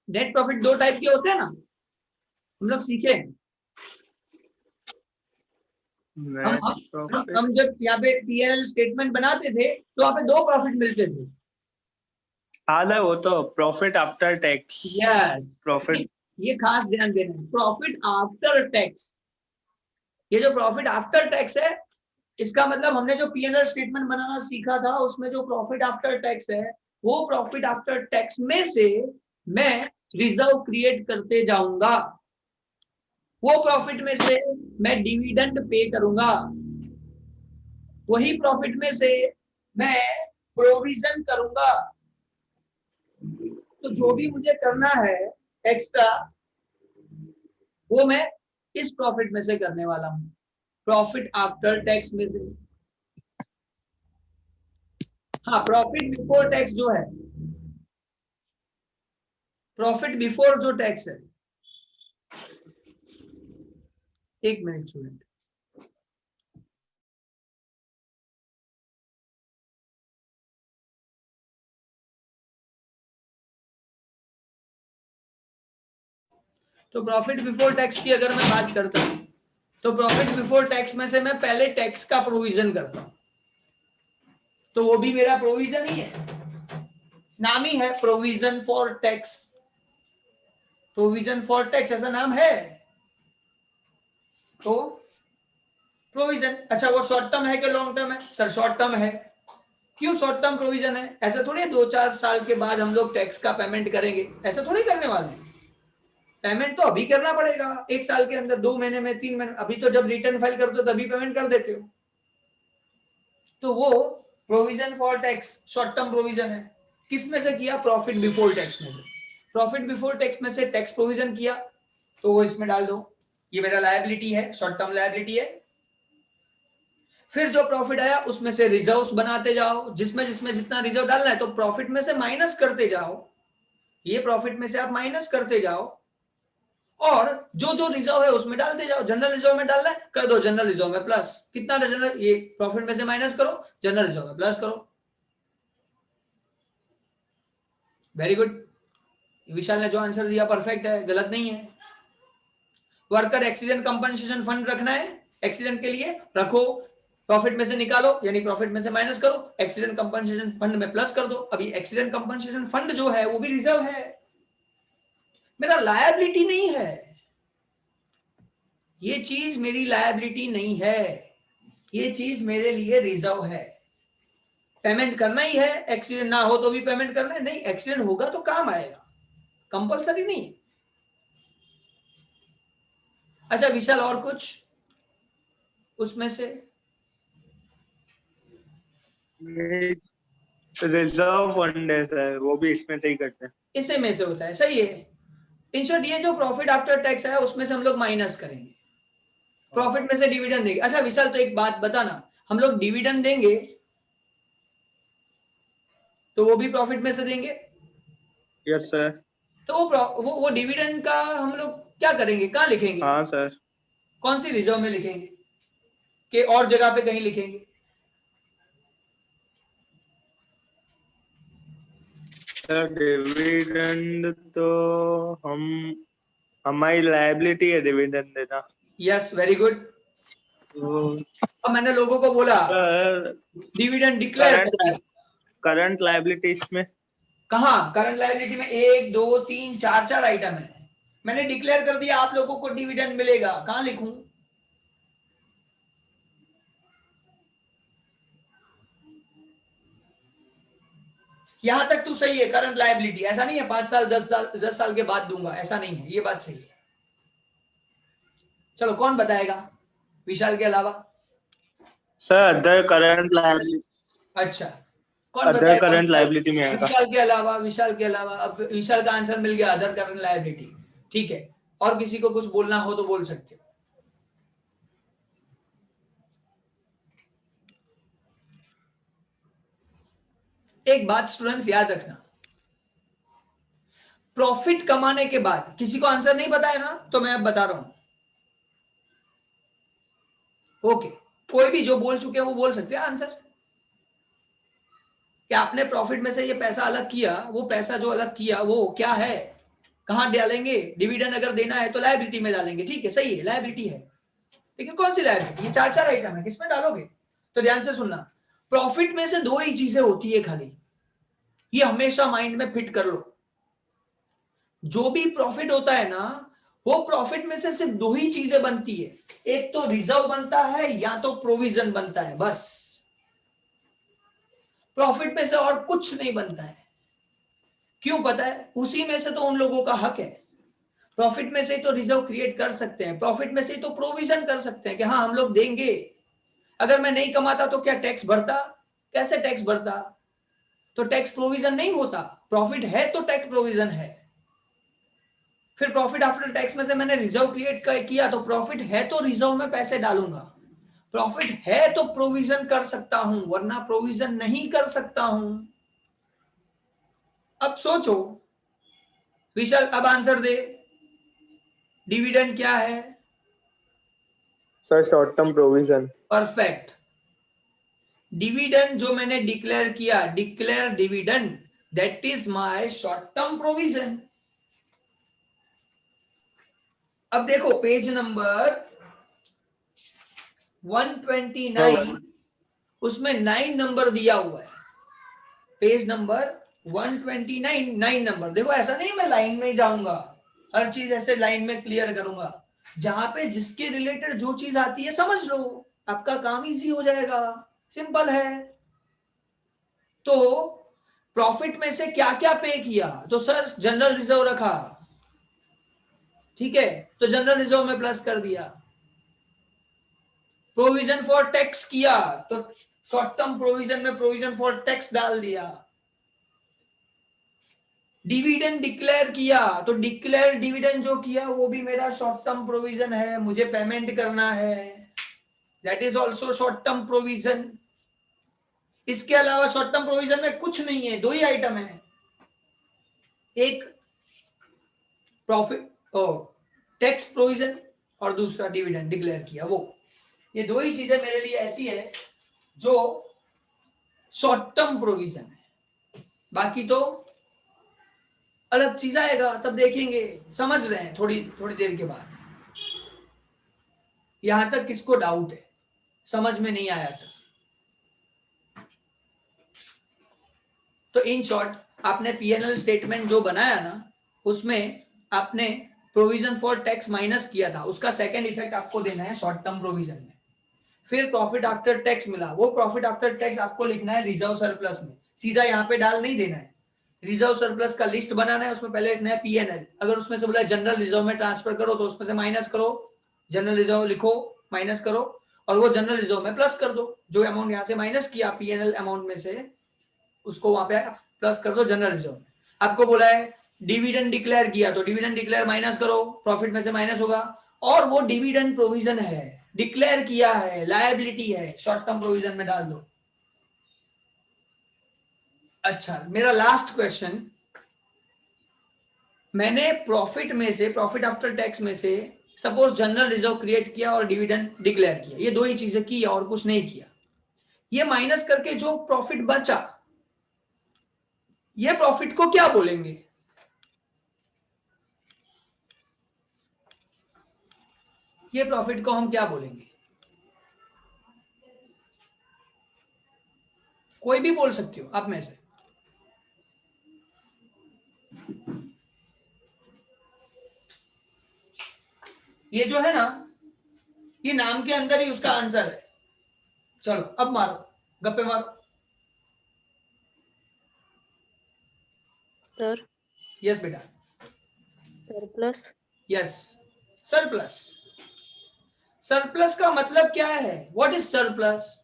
Net profit दो टाइप के होते हैं ना, हम लोग सीखे। हम जब यहाँ पे पीएनएल स्टेटमेंट बनाते थे तो वहाँ पे दो प्रॉफिट मिलते थे। हाँ वो तो profit after tax. Yes, profit, ये खास ध्यान देना है, प्रॉफिट आफ्टर टैक्स। ये जो प्रॉफिट आफ्टर टैक्स है, इसका मतलब हमने जो पीएनएल स्टेटमेंट बनाना सीखा था उसमें जो प्रॉफिट आफ्टर टैक्स है, वो प्रॉफिट आफ्टर टैक्स में से मैं रिजर्व क्रिएट करते जाऊंगा। वो प्रॉफिट में से मैं डिविडेंड पे करूंगा, वही प्रॉफिट में से मैं प्रोविजन करूंगा। तो जो भी मुझे करना है एक्स्ट्रा, वो मैं इस प्रॉफिट में से करने वाला हूं, प्रॉफिट आफ्टर टैक्स में से। हाँ, प्रॉफिट बिफोर टैक्स जो है, प्रॉफिट बिफोर जो टैक्स है, एक मिनट स्टूडेंट, तो प्रॉफिट बिफोर टैक्स की अगर मैं बात करता हूं तो प्रॉफिट बिफोर टैक्स में से मैं पहले टैक्स का प्रोविजन करता हूं, तो वो भी मेरा प्रोविजन ही है, नाम ही है provision for tax. Provision for tax ऐसा नाम है, तो प्रोविजन। अच्छा, वो शॉर्ट टर्म है कि लॉन्ग टर्म है? सर शॉर्ट टर्म है। क्यों शॉर्ट टर्म प्रोविजन है? ऐसा थोड़ी 2-4 साल के बाद हम लोग टैक्स का पेमेंट करेंगे, ऐसा थोड़ी करने वाले हैं। पेमेंट तो अभी करना पड़ेगा, 1 साल के अंदर, 2 महीने में, 3 महीने। अभी तो जब रिटर्न फाइल करते हो तभी पेमेंट कर देते हो। तो वो provision for tax short term provision है। किस में से किया? प्रॉफिट बिफोर टैक्स में से। प्रॉफिट बिफोर टैक्स में से टैक्स प्रोविजन किया तो वो इसमें डाल दो, ये मेरा लायबिलिटी है, शॉर्ट टर्म लायबिलिटी है। फिर जो प्रॉफिट आया उसमें से रिजर्व्स बनाते जाओ, जिसमें जिसमें जितना रिजर्व डालना है तो प्रॉफिट में से माइनस करते जाओ, ये प्रॉफिट में से आप माइनस करते जाओ, और जो जो रिजर्व है उसमें डालते जाओ। जनरल रिजर्व में डालना है, कर दो जनरल रिजर्व में प्लस। कितना जनरल, ये प्रॉफिट में से माइनस करो, जनरल रिजर्व में प्लस करो। वेरी गुड, विशाल ने जो आंसर दिया परफेक्ट है, गलत नहीं है। वर्कर एक्सीडेंट कंपनसेशन फंड रखना है, एक्सीडेंट के लिए रखो, प्रॉफिट में से निकालो यानी प्रॉफिट में से माइनस करो, एक्सीडेंट कंपनसेशन फंड में प्लस कर दो। अभी एक्सीडेंट कंपनसेशन फंड जो है वो भी रिजर्व है, मेरा लायबिलिटी नहीं है। ये चीज मेरी लायबिलिटी नहीं है, ये चीज मेरे लिए रिजर्व है। पेमेंट करना ही है, एक्सीडेंट ना हो तो भी पेमेंट करना है, नहीं एक्सीडेंट होगा तो काम आएगा, कंपलसरी नहीं। अच्छा विशाल, और कुछ उसमें से? रिजर्व फंड है सर, वो भी इसमें से ही करते हैं। इसी में से होता है, सही है। इन शॉर्ट ये जो प्रॉफिट आफ्टर टैक्स है उसमें से हम लोग माइनस करेंगे, प्रॉफिट में से डिविडेंड देंगे। अच्छा विशाल, तो एक बात बताना, हम लोग डिविडेंड देंगे तो वो भी प्रॉफिट में से देंगे। Yes sir. तो वो डिविडेंड का हम लोग क्या करेंगे, कहाँ लिखेंगे? हाँ सर। कौन सी रिजर्व में लिखेंगे कि और जगह पे कहीं लिखेंगे? सर डिविडेंड तो हमारी लायबिलिटी है डिविडेंड देना। Yes, very good. तो अब मैंने लोगों को बोला सर डिविडेंड डिक्लेयर कर दिया। करंट लायबिलिटीज में कहाँ? करंट लायबिलिटी में 1 2 3 4 आइटम है। मैंने डिक्लेयर कर दिया आप लोगों को डिविडेंड मिलेगा, कहाँ लिखूं? यहां तक तो सही है। करंट लायबिलिटी ऐसा नहीं है 5 साल 10 साल के बाद दूंगा, ऐसा नहीं है, ये बात सही है। चलो कौन बताएगा विशाल के अलावा? Sir other current liability. अच्छा, कौन अदर बताएगा? करंट लायबिलिटी में आएगा। विशाल के अलावा, विशाल के अलावा। अब विशाल का आंसर मिल गया, अदर करंट लायबिलिटी। ठीक है, और किसी को कुछ बोलना हो तो बोल सकते हो। एक बात स्टूडेंट्स याद रखना, प्रॉफिट कमाने के बाद किसी को आंसर नहीं पता है ना, तो मैं अब बता रहा हूं। ओके, कोई भी जो बोल चुके हैं वो बोल सकते हैं आंसर कि आपने प्रॉफिट में से ये पैसा अलग किया, वो पैसा जो अलग किया वो क्या है, कहां डालेंगे? डिविडेंड अगर देना है तो लायबिलिटी में डालेंगे। ठीक है, सही है, लायबिलिटी है, लेकिन कौन सी लायबिलिटी? ये 4 आइटम है, किसमें डालोगे? तो ध्यान से सुनना, प्रॉफिट में से 2 ही चीजें होती है खाली, ये हमेशा माइंड में फिट कर लो। जो भी प्रॉफिट होता है ना, वो प्रॉफिट में से सिर्फ 2 ही चीजें बनती है, एक तो रिजर्व बनता है या तो प्रोविजन बनता है, बस। प्रॉफिट में से और कुछ नहीं बनता है। क्यों पता है? उसी में से तो उन लोगों का हक है। प्रॉफिट में से ही तो रिजर्व क्रिएट कर सकते हैं, प्रॉफिट में से ही तो प्रोविजन कर सकते हैं कि हाँ हम लोग देंगे। अगर मैं नहीं कमाता तो क्या टैक्स भरता? कैसे टैक्स भरता? तो टैक्स प्रोविजन नहीं होता। प्रॉफिट है तो टैक्स प्रोविजन है। फिर प्रॉफिट आफ्टर टैक्स में से मैंने रिजर्व क्रिएट किया, तो प्रॉफिट है तो रिजर्व में पैसे डालूंगा। प्रॉफिट है तो प्रोविजन कर सकता हूं, वरना प्रोविजन नहीं कर सकता हूं। अब सोचो विशाल, अब आंसर दे, डिविडेंड क्या है? Sir short term provision. Perfect. Dividend जो मैंने डिक्लेयर किया, declare dividend, that is my short term provision. अब देखो पेज नंबर 129, उसमें 9 नंबर दिया हुआ है। Page number 129 9 number. देखो ऐसा नहीं मैं लाइन में ही जाऊंगा, हर चीज ऐसे लाइन में क्लियर करूंगा। जहां पे जिसके रिलेटेड जो चीज आती है समझ लो, आपका काम इजी हो जाएगा, सिंपल है। तो प्रॉफिट में से क्या क्या पे किया? तो सर जनरल रिजर्व रखा, ठीक है, तो जनरल रिजर्व में प्लस कर दिया। प्रोविजन फॉर टैक्स किया तो शॉर्ट टर्म प्रोविजन में प्रोविजन फॉर टैक्स डाल दिया। डिविडेंड डिक्लेयर किया तो डिक्लेयर डिविडेंड जो किया वो भी मेरा शॉर्ट टर्म प्रोविजन है, मुझे पेमेंट करना है, that is also short term provision. इसके अलावा शॉर्ट टर्म प्रोविजन में कुछ नहीं है, 2 ही आइटम है, एक प्रॉफिट टैक्स प्रोविजन और दूसरा डिविडेंड डिक्लेयर किया। वो ये 2 ही चीजें मेरे लिए ऐसी है जो शॉर्ट टर्म प्रोविजन है, बाकी तो अलग चीज आएगा तब देखेंगे। समझ रहे हैं? थोड़ी देर के बाद। यहां तक किसको डाउट है? समझ में नहीं आया सर? तो इन शॉर्ट आपने पीएनएल स्टेटमेंट जो बनाया ना, उसमें आपने प्रोविजन फॉर टैक्स माइनस किया था, उसका सेकंड इफेक्ट आपको देना है शॉर्ट टर्म प्रोविजन में। फिर प्रॉफिट आफ्टर टैक्स मिला, वो प्रॉफिट आफ्टर टैक्स आपको लिखना है रिजर्व सरप्लस में, सीधा यहाँ पे डाल नहीं देना है। रिजर्व सरप्लस का लिस्ट बनाना है, उसमें पहले लिखना है पीएनएल। अगर उसमें से बोला जनरल रिजर्व में ट्रांसफर करो तो उसमें से माइनस करो, जनरल रिजर्व लिखो, माइनस करो, और वो जनरल रिजर्व में प्लस कर दो। जो अमाउंट यहाँ से माइनस किया पीएनएल अमाउंट में से, उसको वहां पे प्लस कर दो जनरल रिजर्व में। आपको बोला है डिविडेंड डिक्लेयर किया तो डिविडेंड डिक्लेयर माइनस करो, प्रॉफिट में से माइनस होगा, और वो डिविडेंड प्रोविजन है, डिक्लेयर किया है, लायबिलिटी है, शॉर्ट टर्म प्रोविजन में डाल दो। अच्छा, मेरा लास्ट क्वेश्चन, मैंने प्रॉफिट में से, प्रॉफिट आफ्टर टैक्स में से सपोज जनरल रिजर्व क्रिएट किया और डिविडेंड डिक्लेयर किया, ये दो ही चीजें की और कुछ नहीं किया, ये माइनस करके जो प्रॉफिट बचा, ये प्रॉफिट को क्या बोलेंगे? ये प्रॉफिट को हम क्या बोलेंगे? कोई भी बोल सकते हो आप में से। ये जो है ना, ये नाम के अंदर ही उसका आंसर है। चलो अब मारो, गप्पे मारो। सर यस बेटा। सरप्लस। Yes, surplus. सरप्लस का मतलब क्या है? What is surplus?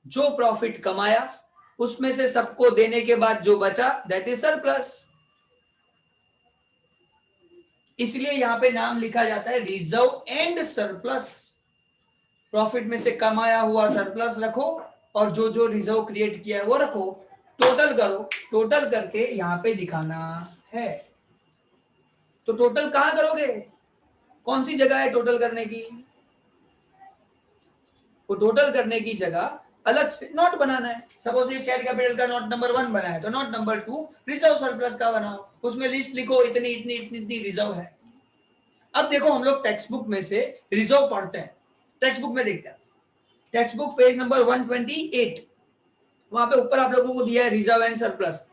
जो प्रॉफिट कमाया उसमें से सबको देने के बाद जो बचा, दैट इज सरप्लस। इसलिए यहां पे नाम लिखा जाता है रिजर्व एंड सरप्लस। प्रॉफिट में से कमाया हुआ सरप्लस रखो और जो जो रिजर्व क्रिएट किया है वो रखो, टोटल करो, टोटल करके यहां पे दिखाना है। तो टोटल कहां करोगे? कौन सी जगह है टोटल करने की? वो टोटल करने की जगह अलग से नोट बनाना है। सपोज ये शेयर कैपिटल का नोट नंबर 1 बना है, तो नोट नंबर 2 रिजर्व सरप्लस का बनाओ, उसमें लिस्ट लिखो इतनी इतनी इतनी इतनी रिजर्व है। अब देखो हम लोग टेक्स्ट बुक में से रिजर्व पढ़ते हैं, टेक्स्ट बुक में देखते हैं, टेक्स्ट बुक पेज नंबर 128, वहां पे ऊपर आप लोगों को दिया है रिजर्व एंड सरप्लस,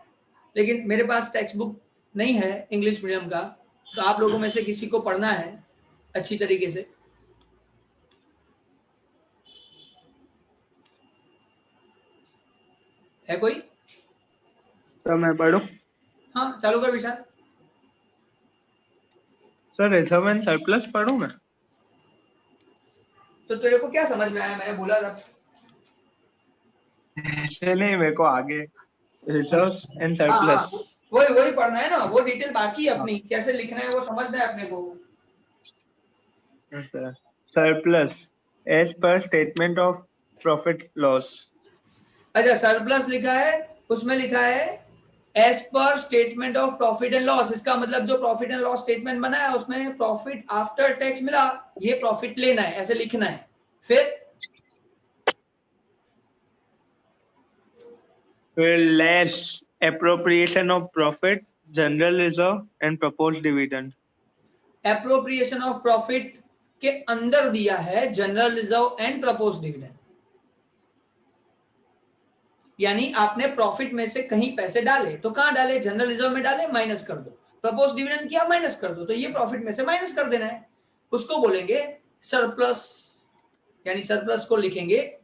लेकिन मेरे पास टेक्स्ट बुक नहीं है इंग्लिश मीडियम का, तो आप लोगों में से किसी को पढ़ना है अच्छी तरीके से। है कोई? सर मैं पढ़ूं? हाँ चालू कर विशाल। सर रिजर्व एंड सरप्लस पढ़ूं मैं? तो तेरे को क्या समझ में आया? मैंने बोला था ऐसे नहीं, मेरे को आगे रिजर्व एंड हाँ हाँ, सरप्लस। वही वही पढ़ना है ना, वो डिटेल बाकी है अपनी, कैसे लिखना है वो समझना है अपने को। Surplus as per statement of profit loss. अच्छा, सरप्लस लिखा है, उसमें लिखा है as per statement of profit and loss, इसका मतलब जो प्रॉफिट एंड लॉस स्टेटमेंट बना है उसमें प्रॉफिट आफ्टर टैक्स मिला, ये प्रॉफिट लेना है, ऐसे लिखना है। फिर less appropriation of profit, general reserve and proposed dividend. Appropriation of profit के अंदर दिया है general reserve and propose dividend, यानी आपने प्रॉफिट में से कहीं पैसे डाले तो कहां डाले? जनरल रिजर्व में डाले, माइनस कर दो, प्रपोज डिविडेंड किया, माइनस कर दो, तो ये प्रॉफिट में से माइनस कर देना है, उसको बोलेंगे सरप्लस, यानी सरप्लस को लिखेंगे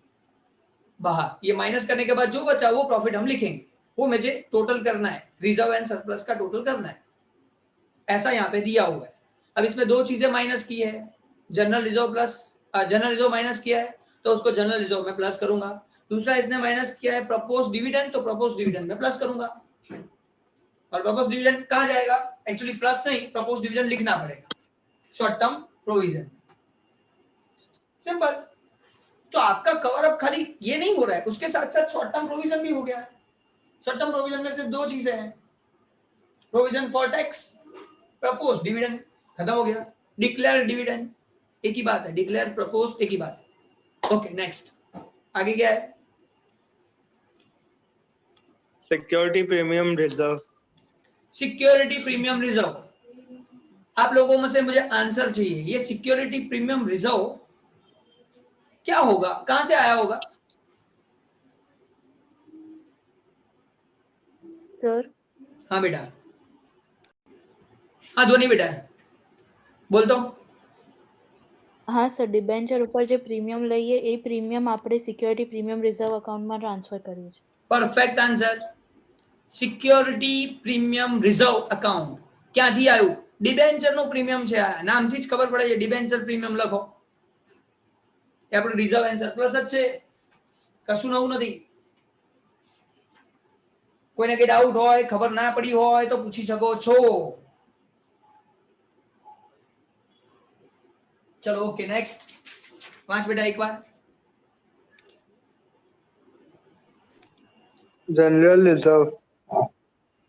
बाहर, ये माइनस करने के बाद जो बचा वो प्रॉफिट हम लिखेंगे, वो मुझे टोटल करना है, रिजर्व एंड सरप्लस का टोटल करना है, ऐसा यहाँ पे दिया हुआ है। अब इसमें दो चीजें माइनस की है, general reserve plus, general reserve minus किया है तो उसको जनरल रिजर्व में प्लस करूंगा, दूसरा इसने माइनस किया है प्रपोज डिविडेंड, तो प्रपोज डिविडेंड में प्लस करूंगा, और प्रपोज डिविडेंड कहां जाएगा? एक्चुअली प्लस नहीं, प्रपोज डिविडेंड लिखना पड़ेगा शॉर्ट टर्म प्रोविजन, सिंपल। तो आपका कवर अप खाली ये नहीं हो रहा है, उसके साथ साथ शॉर्ट टर्म प्रोविजन भी हो गया है। शॉर्ट टर्म प्रोविजन में सिर्फ दो चीजें हैं, provision for tax, propose dividend, खत्म हो गया। डिक्लेयर डिविडेंड एक ही बात है, डिक्लेयर प्रपोज एक ही बात है। ओके नेक्स्ट, आगे क्या है? Security premium reserve. Security premium reserve, आप लोगों में से मुझे आंसर चाहिए, ये सिक्योरिटी प्रीमियम रिजर्व क्या होगा, कहां से आया होगा? सर हाँ बेटा, हाँ ध्वनि बेटा बोलता हूँ। હા સર, ડિબેન્ચર ઉપર જે પ્રીમિયમ લઈએ એ પ્રીમિયમ આપણે સિક્યોરિટી પ્રીમિયમ રિઝર્વ અકાઉન્ટમાં ટ્રાન્સફર કરીએ છીએ. Perfect answer, security premium reserve account ક્યાંથી આવ્યું? ડિબેન્ચર નું પ્રીમિયમ છે, આ નામથી જ ખબર પડે છે, ડિબેન્ચર પ્રીમિયમ લખો, એ આપણું રિઝર્વ એન્ડ સરપ્લસ જ છે, કશું નવું નથી। કોઈને કઈ ડાઉટ હોય, ખબર ના પડી હોય તો પૂછી શકો છો। चलो ओके नेक्स्ट, 5 बेटा एक बार। General reserve,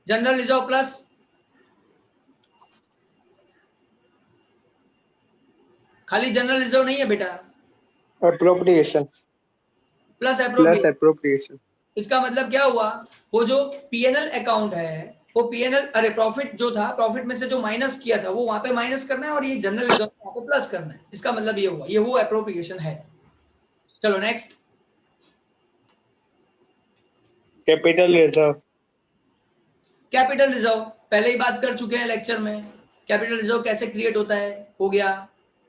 general reserve plus खाली जनरल रिजर्व नहीं है बेटा, appropriation, plus plus appropriation. Appropriation. इसका मतलब क्या हुआ, वो जो पीएनएल अकाउंट है, वो पीएनएल, अरे प्रॉफिट जो था, प्रॉफिट में से जो माइनस किया था वो वहां पे माइनस करना है, और ये जनरल रिजर्व वहां पे प्लस करना है। इसका मतलब ये हुआ, ये वो एप्रोप्रिएशन है। चलो next. Capital reserve, capital reserve पहले ही बात कर चुके हैं लेक्चर में, कैपिटल रिजर्व कैसे क्रिएट होता है, हो गया।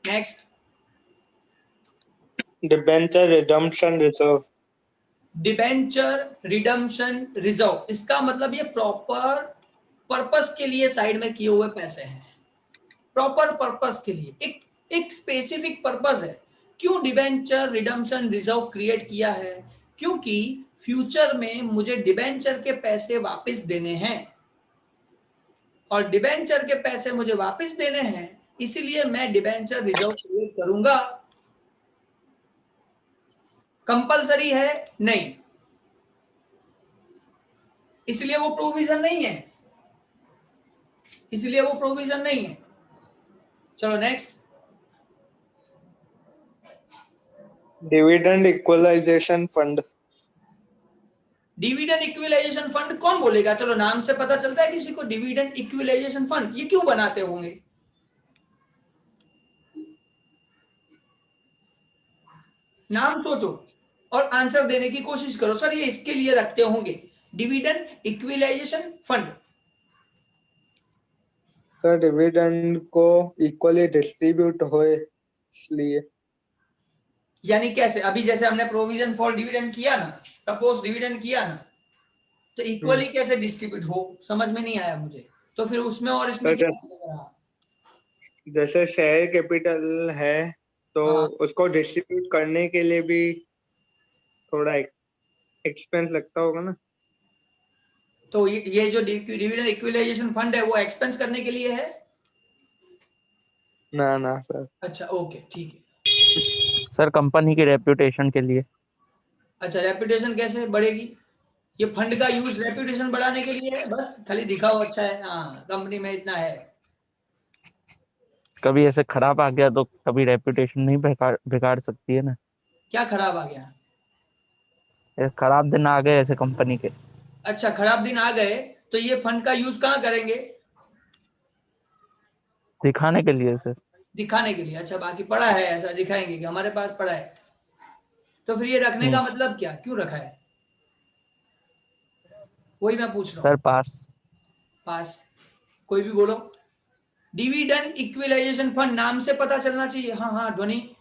Next. Debenture redemption reserve, debenture redemption reserve, इसका मतलब ये प्रॉपर पर्पस के लिए साइड में किए हुए पैसे हैं, प्रॉपर पर्पस के लिए, एक स्पेसिफिक पर्पस है। क्यों डिबेंचर रिडम्पशन रिजर्व क्रिएट किया है? क्योंकि फ्यूचर में मुझे डिबेंचर के पैसे वापस देने हैं, और डिबेंचर के पैसे मुझे वापस देने हैं, इसीलिए मैं डिबेंचर रिजर्व क्रिएट करूंगा। कंपलसरी है? नहीं, इसलिए वो प्रोविजन नहीं है, इसलिए वो प्रोविजन नहीं है। चलो next. Dividend equalisation fund, dividend equalisation fund कौन बोलेगा? चलो नाम से पता चलता है किसी को, डिविडेंड इक्विलाइजेशन फंड, ये क्यों बनाते होंगे? नाम सोचो और आंसर देने की कोशिश करो। सर ये इसके लिए रखते होंगे dividend equalisation fund. Sir dividend को इक्वली डिस्ट्रीब्यूट होए इसलिए। यानी कैसे? अभी जैसे हमने प्रोविजन फॉर डिविडेंड किया ना, सपोज डिविडेंड किया ना, तो इक्वली कैसे डिस्ट्रीब्यूट हो, समझ में नहीं आया मुझे। तो फिर उसमें और इसमें क्या रहा? जैसे शेयर कैपिटल है तो हाँ। उसको डिस्ट्रीब्यूट करने के लिए भी थोड़ा एक्सपेंस लगता होगा ना। तो ये जो डिविडेंड इक्विलाइजेशन फंड है वो एक्सपेंस करने के लिए है? ना ना सर। अच्छा ओके ठीक है। सर कंपनी की रेप्यूटेशन के लिए। अच्छा रेपुटेशन कैसे बढ़ेगी? ये फंड का यूज रेपुटेशन बढ़ाने के लिए है, बस खाली दिखाओ अच्छा है, हाँ कंपनी में इतना है। कभी ऐसे खराब आ गया तो कभी रेप्यूटेशन नहीं बिगाड़ सकती है ना। क्या खराब आ गया? ऐसे खराब दिन आ गए ऐसे कंपनी के। अच्छा खराब दिन आ गए तो ये फंड का यूज कहाँ करेंगे? दिखाने के लिए सर। दिखाने के लिए। अच्छा बाकी पड़ा है ऐसा दिखाएंगे कि हमारे पास पड़ा है, तो फिर ये रखने का मतलब क्या, क्यों रखा है? वही मैं पूछ रहा हूँ। सर पास कोई भी बोलो। डिविडेंड इक्विलाइजेशन फंड नाम से पता चलना चाहिए। हाँ हाँ ध्वनि।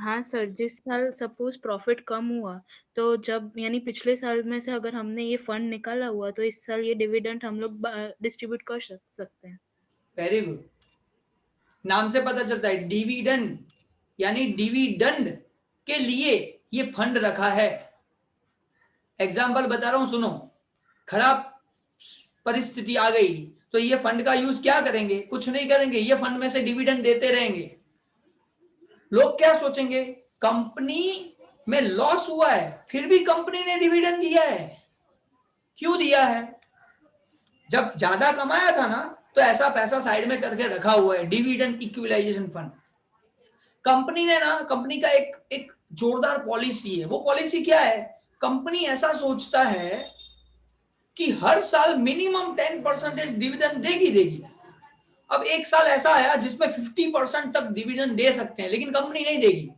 हाँ सर, जिस साल सपोज प्रॉफिट कम हुआ तो जब यानी पिछले साल में से अगर हमने ये फंड निकाला हुआ तो इस साल ये डिविडेंड हम लोग डिस्ट्रीब्यूट कर सकते हैं। वेरी गुड, नाम से पता चलता है डिविडेंड, यानी डिविडेंड के लिए ये फंड रखा है। एग्जाम्पल बता रहा हूं सुनो, खराब परिस्थिति आ गई तो ये फंड का यूज क्या करेंगे? कुछ नहीं करेंगे, ये फंड में से डिविडेंड देते रहेंगे। लोग क्या सोचेंगे, कंपनी में लॉस हुआ है फिर भी कंपनी ने डिविडेंड दिया है। क्यों दिया है? जब ज्यादा कमाया था ना तो ऐसा पैसा साइड में करके रखा हुआ है, डिविडेंड इक्विलाइजेशन फंड। कंपनी ने ना, कंपनी का एक जोरदार पॉलिसी है। वो पॉलिसी क्या है? कंपनी ऐसा सोचता है कि हर साल मिनिमम 10% डिविडेंड देगी। अब एक साल ऐसा आया जिसमें 50% तक डिविडेंड दे सकते हैं, लेकिन कंपनी नहीं देगी।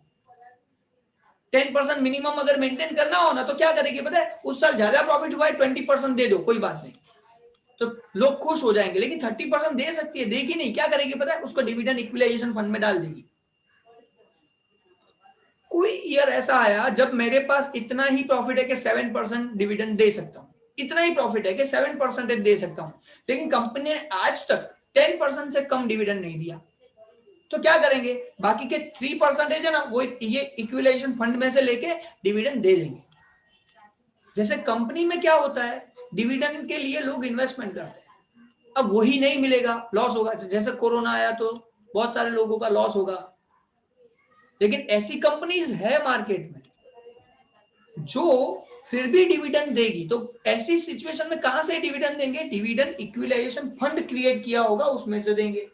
10% मिनिमम अगर मेंटेन करना हो ना तो क्या करेगी पता है? उस साल ज्यादा प्रॉफिट हुआ है 20% दे दो, कोई बात नहीं, तो लोग खुश हो जाएंगे। लेकिन 30% दे सकती है, देगी नहीं, क्या करेगी पता है? उसको डिविडेंड इक्विलाइजेशन फंड में डाल देगी। कोई ईयर ऐसा आया जब मेरे पास इतना ही प्रॉफिट है कि 7% डिविडेंड दे सकता हूं, इतना ही प्रॉफिट है कि 7% दे सकता हूं, लेकिन कंपनी ने आज तक 10% से कम डिविडेंड नहीं दिया। तो क्या करेंगे? बाकी के 3% है ना, वो ये इक्विलाइजेशन फंड में से लेके डिविडेंड दे देंगे। जैसे कंपनी में क्या होता है, डिविडेंड के लिए लोग इन्वेस्टमेंट करते हैं, अब वही नहीं मिलेगा, लॉस होगा। जैसे कोरोना आया तो बहुत सारे लोगों का लॉस होगा, लेकिन ऐसी कंपनीज है मार्केट में जो फिर भी डिविडेंड देगी, तो ऐसी सिचुएशन में कहां से डिविडेंड देंगे? डिविडेंड इक्विलाइजेशन फंड क्रिएट किया होगा उसमें से देंगे।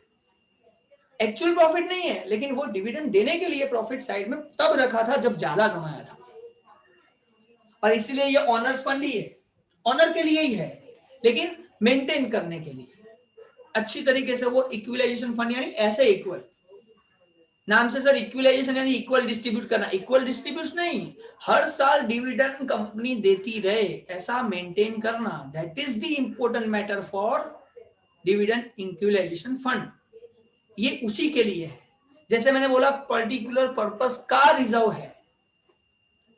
एक्चुअल प्रॉफिट नहीं है, लेकिन वो डिविडेंड देने के लिए प्रॉफिट साइड में तब रखा था जब ज्यादा कमाया था, और इसीलिए ये ऑनर्स फंड ही है, ऑनर के लिए ही है, लेकिन मेंटेन करने के लिए अच्छी तरीके से वो इक्विलाइजेशन फंड, यानी ऐसे इक्वल, नाम से सर इक्विलाइजेशन यानी इक्वल डिस्ट्रीब्यूट करना, इक्वल डिस्ट्रीब्यूट नहीं, हर साल डिविडेंड कंपनी देती रहे ऐसा मेंटेन करना, that is the important matter for dividend equalisation fund. ये उसी के लिए है। जैसे मैंने बोला पर्टिकुलर पर्पस का रिजर्व है,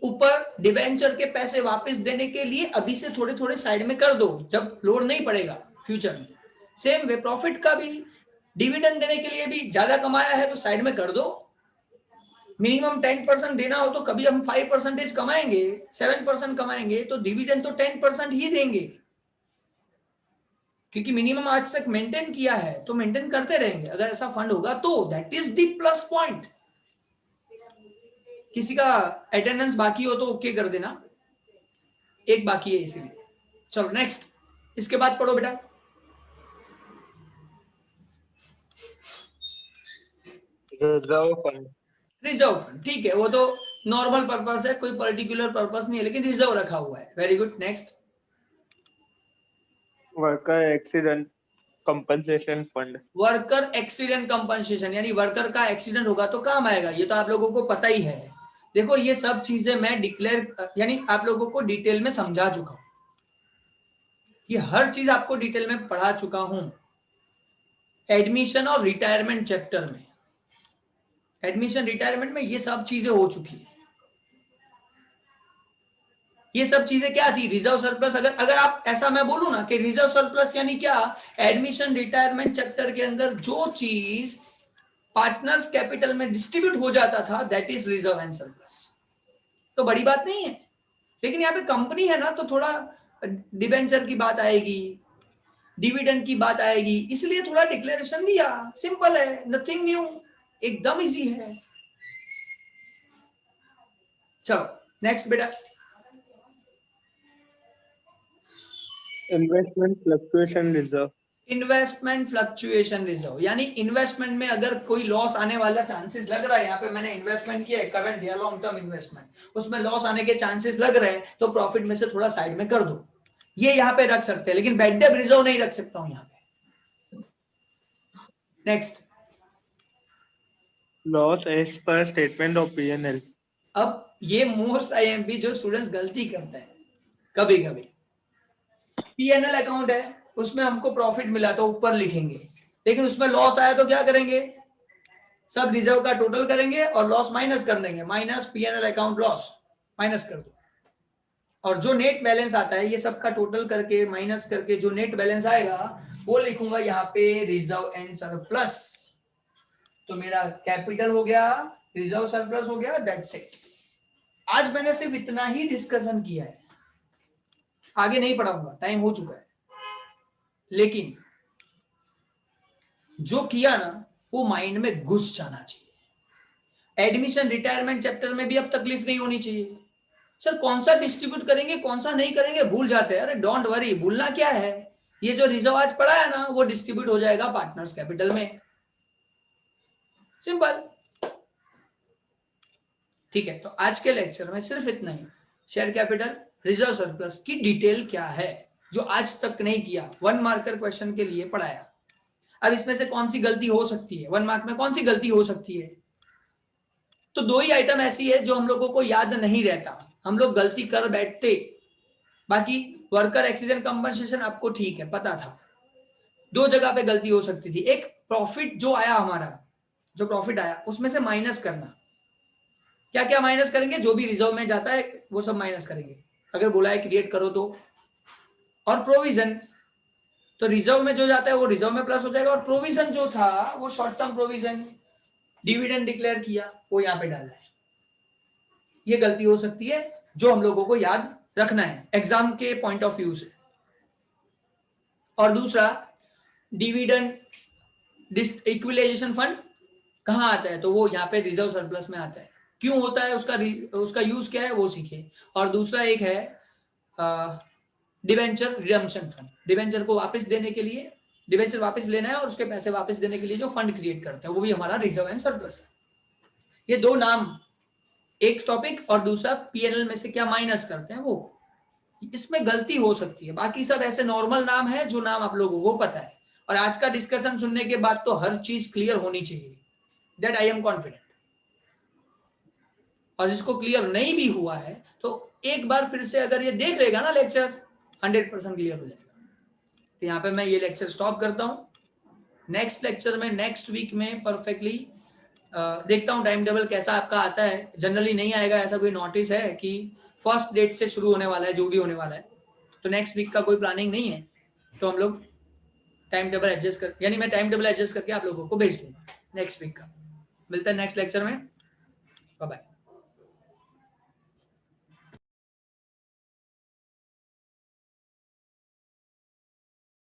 ऊपर डिवेंचर के पैसे वापस देने के लिए अभी से थोड़े थोड़े साइड में कर दो, जब लोड नहीं पड़ेगा फ्यूचर में। सेम वे प्रॉफिट का भी, डिविडेंड देने के लिए भी ज्यादा कमाया है तो साइड में कर दो। मिनिमम 10% देना हो तो कभी हम 5% कमाएंगे, 7% कमाएंगे तो डिविडेंड तो 10% ही देंगे, क्योंकि मिनिमम आज तक मेंटेन किया है तो मेंटेन करते रहेंगे। अगर ऐसा फंड होगा तो that is the plus point. किसी का अटेंडेंस बाकी हो तो ओके कर देना, एक बाकी है इसीलिए। चलो नेक्स्ट, इसके बाद पढ़ो बेटा। रिजर्व फंड, रिजर्व फंड ठीक है, वो तो नॉर्मल पर्पस है, कोई पर्टिकुलर पर्पस नहीं है, लेकिन रिजर्व रखा हुआ है। Very good, next. Worker accident compensation fund, worker accident compensation, यानी वर्कर का एक्सीडेंट होगा तो काम आएगा, ये तो आप लोगों को पता ही है। देखो ये सब चीजें मैं डिक्लेयर यानी आप लोगों को डिटेल में समझा चुका हूं, ये हर चीज आपको डिटेल में पढ़ा चुका हूं एडमिशन और रिटायरमेंट चैप्टर में। एडमिशन रिटायरमेंट में ये सब चीजें हो चुकी है। ये सब चीजें क्या थी? Reserve surplus. अगर आप ऐसा मैं बोलूं ना कि रिजर्व सरप्लस यानी क्या, एडमिशन रिटायरमेंट चैप्टर के अंदर जो चीज पार्टनर्स कैपिटल में डिस्ट्रीब्यूट हो जाता था that is reserve and surplus. तो बड़ी बात नहीं है, लेकिन यहाँ पे कंपनी है ना तो थोड़ा डिबेंचर की बात आएगी, डिविडेंड की बात आएगी, इसलिए थोड़ा डिक्लेरेशन दिया। सिंपल है, नथिंग न्यू, एकदम इजी है। चलो नेक्स्ट बेटा। Investment fluctuation reserve, investment fluctuation reserve यानी इन्वेस्टमेंट में अगर कोई लॉस आने वाला चांसेस लग रहा है, यहाँ पे मैंने इन्वेस्टमेंट किया है करंट या लॉन्ग टर्म इन्वेस्टमेंट, उसमें लॉस आने के चांसेस लग रहे हैं तो प्रॉफिट में से थोड़ा साइड में कर दो, ये यहाँ पे रख सकते हैं, लेकिन बैड डेट रिजर्व नहीं रख सकता हूं यहाँ पे। Next, loss as per statement of P&L। अब ये मोस्ट आईएमपी जो स्टूडेंट्स गलती करते हैं कभी कभी, P&L अकाउंट है उसमें हमको प्रॉफिट मिला तो ऊपर लिखेंगे, लेकिन उसमें लॉस आया तो क्या करेंगे, सब रिजर्व का टोटल करेंगे और लॉस माइनस कर देंगे, minus P&L account loss minus कर दो, और जो नेट बैलेंस आता है ये सब का टोटल करके माइनस करके जो नेट बैलेंस आएगा वो लिखूंगा यहाँ पे रिजर्व एंड सरप्लस। तो मेरा कैपिटल हो गया, रिजर्व सरप्लस हो गया, दैट्स इट। आज मैंने सिर्फ इतना ही डिस्कशन किया है, आगे नहीं पढ़ाऊंगा, टाइम हो चुका है। लेकिन जो किया ना वो माइंड में घुस जाना चाहिए। एडमिशन रिटायरमेंट चैप्टर में भी अब तकलीफ नहीं होनी चाहिए, सर कौन सा डिस्ट्रीब्यूट करेंगे कौन सा नहीं करेंगे भूल जाते हैं। अरे डोंट वरी, भूलना क्या है, ये जो रिजर्व आज पड़ा है ना वो डिस्ट्रीब्यूट हो जाएगा पार्टनर्स कैपिटल में, सिंपल। ठीक है, तो आज के लेक्चर में सिर्फ इतना ही, शेयर कैपिटल, रिजर्व सरप्लस की डिटेल क्या है जो आज तक नहीं किया, 1 मार्कर क्वेश्चन के लिए पढ़ाया। अब इसमें से कौन सी गलती हो सकती है, 1 मार्क में कौन सी गलती हो सकती है, तो 2 ही आइटम ऐसी है जो हम लोगों को याद नहीं रहता, हम लोग गलती कर बैठते। बाकी वर्कर एक्सीडेंट कंपनसेशन आपको ठीक है पता था, 2 जगह पे गलती हो सकती थी। एक, प्रॉफिट जो आया हमारा, जो प्रॉफिट आया उसमें से माइनस करना। क्या क्या माइनस करेंगे, जो भी रिजर्व में जाता है वो सब माइनस करेंगे, अगर बोला है क्रिएट करो तो। और प्रोविजन, तो रिजर्व में जो जाता है वो रिजर्व में प्लस हो जाएगा, और प्रोविजन जो था वो short term provision, dividend declare किया वो यहाँ पे डालना है। ये गलती हो सकती है जो हम लोगों को याद रखना है एग्जाम के पॉइंट ऑफ व्यू से। और दूसरा, डिविडेंड इक्विलाइजेशन फंड कहाँ आता है, तो वो यहाँ पे रिजर्व सरप्लस में आता है। क्यों होता है, उसका यूज क्या है वो सीखे। और दूसरा एक है डिवेंचर रिडम्पशन फंड, डिवेंचर को वापस देने के लिए, डिवेंचर वापस लेना है और उसके पैसे वापस देने के लिए जो फंड क्रिएट करता है वो भी हमारा रिजर्व एंड सरप्लस है। ये दो नाम, एक टॉपिक और दूसरा पीएनएल में से क्या माइनस करते हैं वो, इसमें गलती हो सकती है, बाकी सब ऐसे नॉर्मल नाम है जो नाम आप लोगों को पता है। और आज का डिस्कशन सुनने के बाद तो हर चीज क्लियर होनी चाहिए, दैट आई एम कॉन्फिडेंट। और जिसको क्लियर नहीं भी हुआ है तो एक बार फिर से अगर ये देख लेगा ना लेक्चर, 100% क्लियर हो जाएगा। तो यहाँ पे मैं ये लेक्चर स्टॉप करता हूँ। नेक्स्ट लेक्चर में नेक्स्ट वीक में परफेक्टली देखता हूँ टाइम टेबल कैसा आपका आता है। जनरली नहीं आएगा, ऐसा कोई नोटिस है कि फर्स्ट डेट से शुरू होने वाला है जो भी होने वाला है, तो नेक्स्ट वीक का कोई प्लानिंग नहीं है, तो हम लोग टाइम टेबल एडजस्ट कर, यानी मैं टाइम टेबल एडजस्ट करके आप लोगों को भेज दूंगा नेक्स्ट वीक का। मिलते हैं नेक्स्ट लेक्चर में, बाय बाय।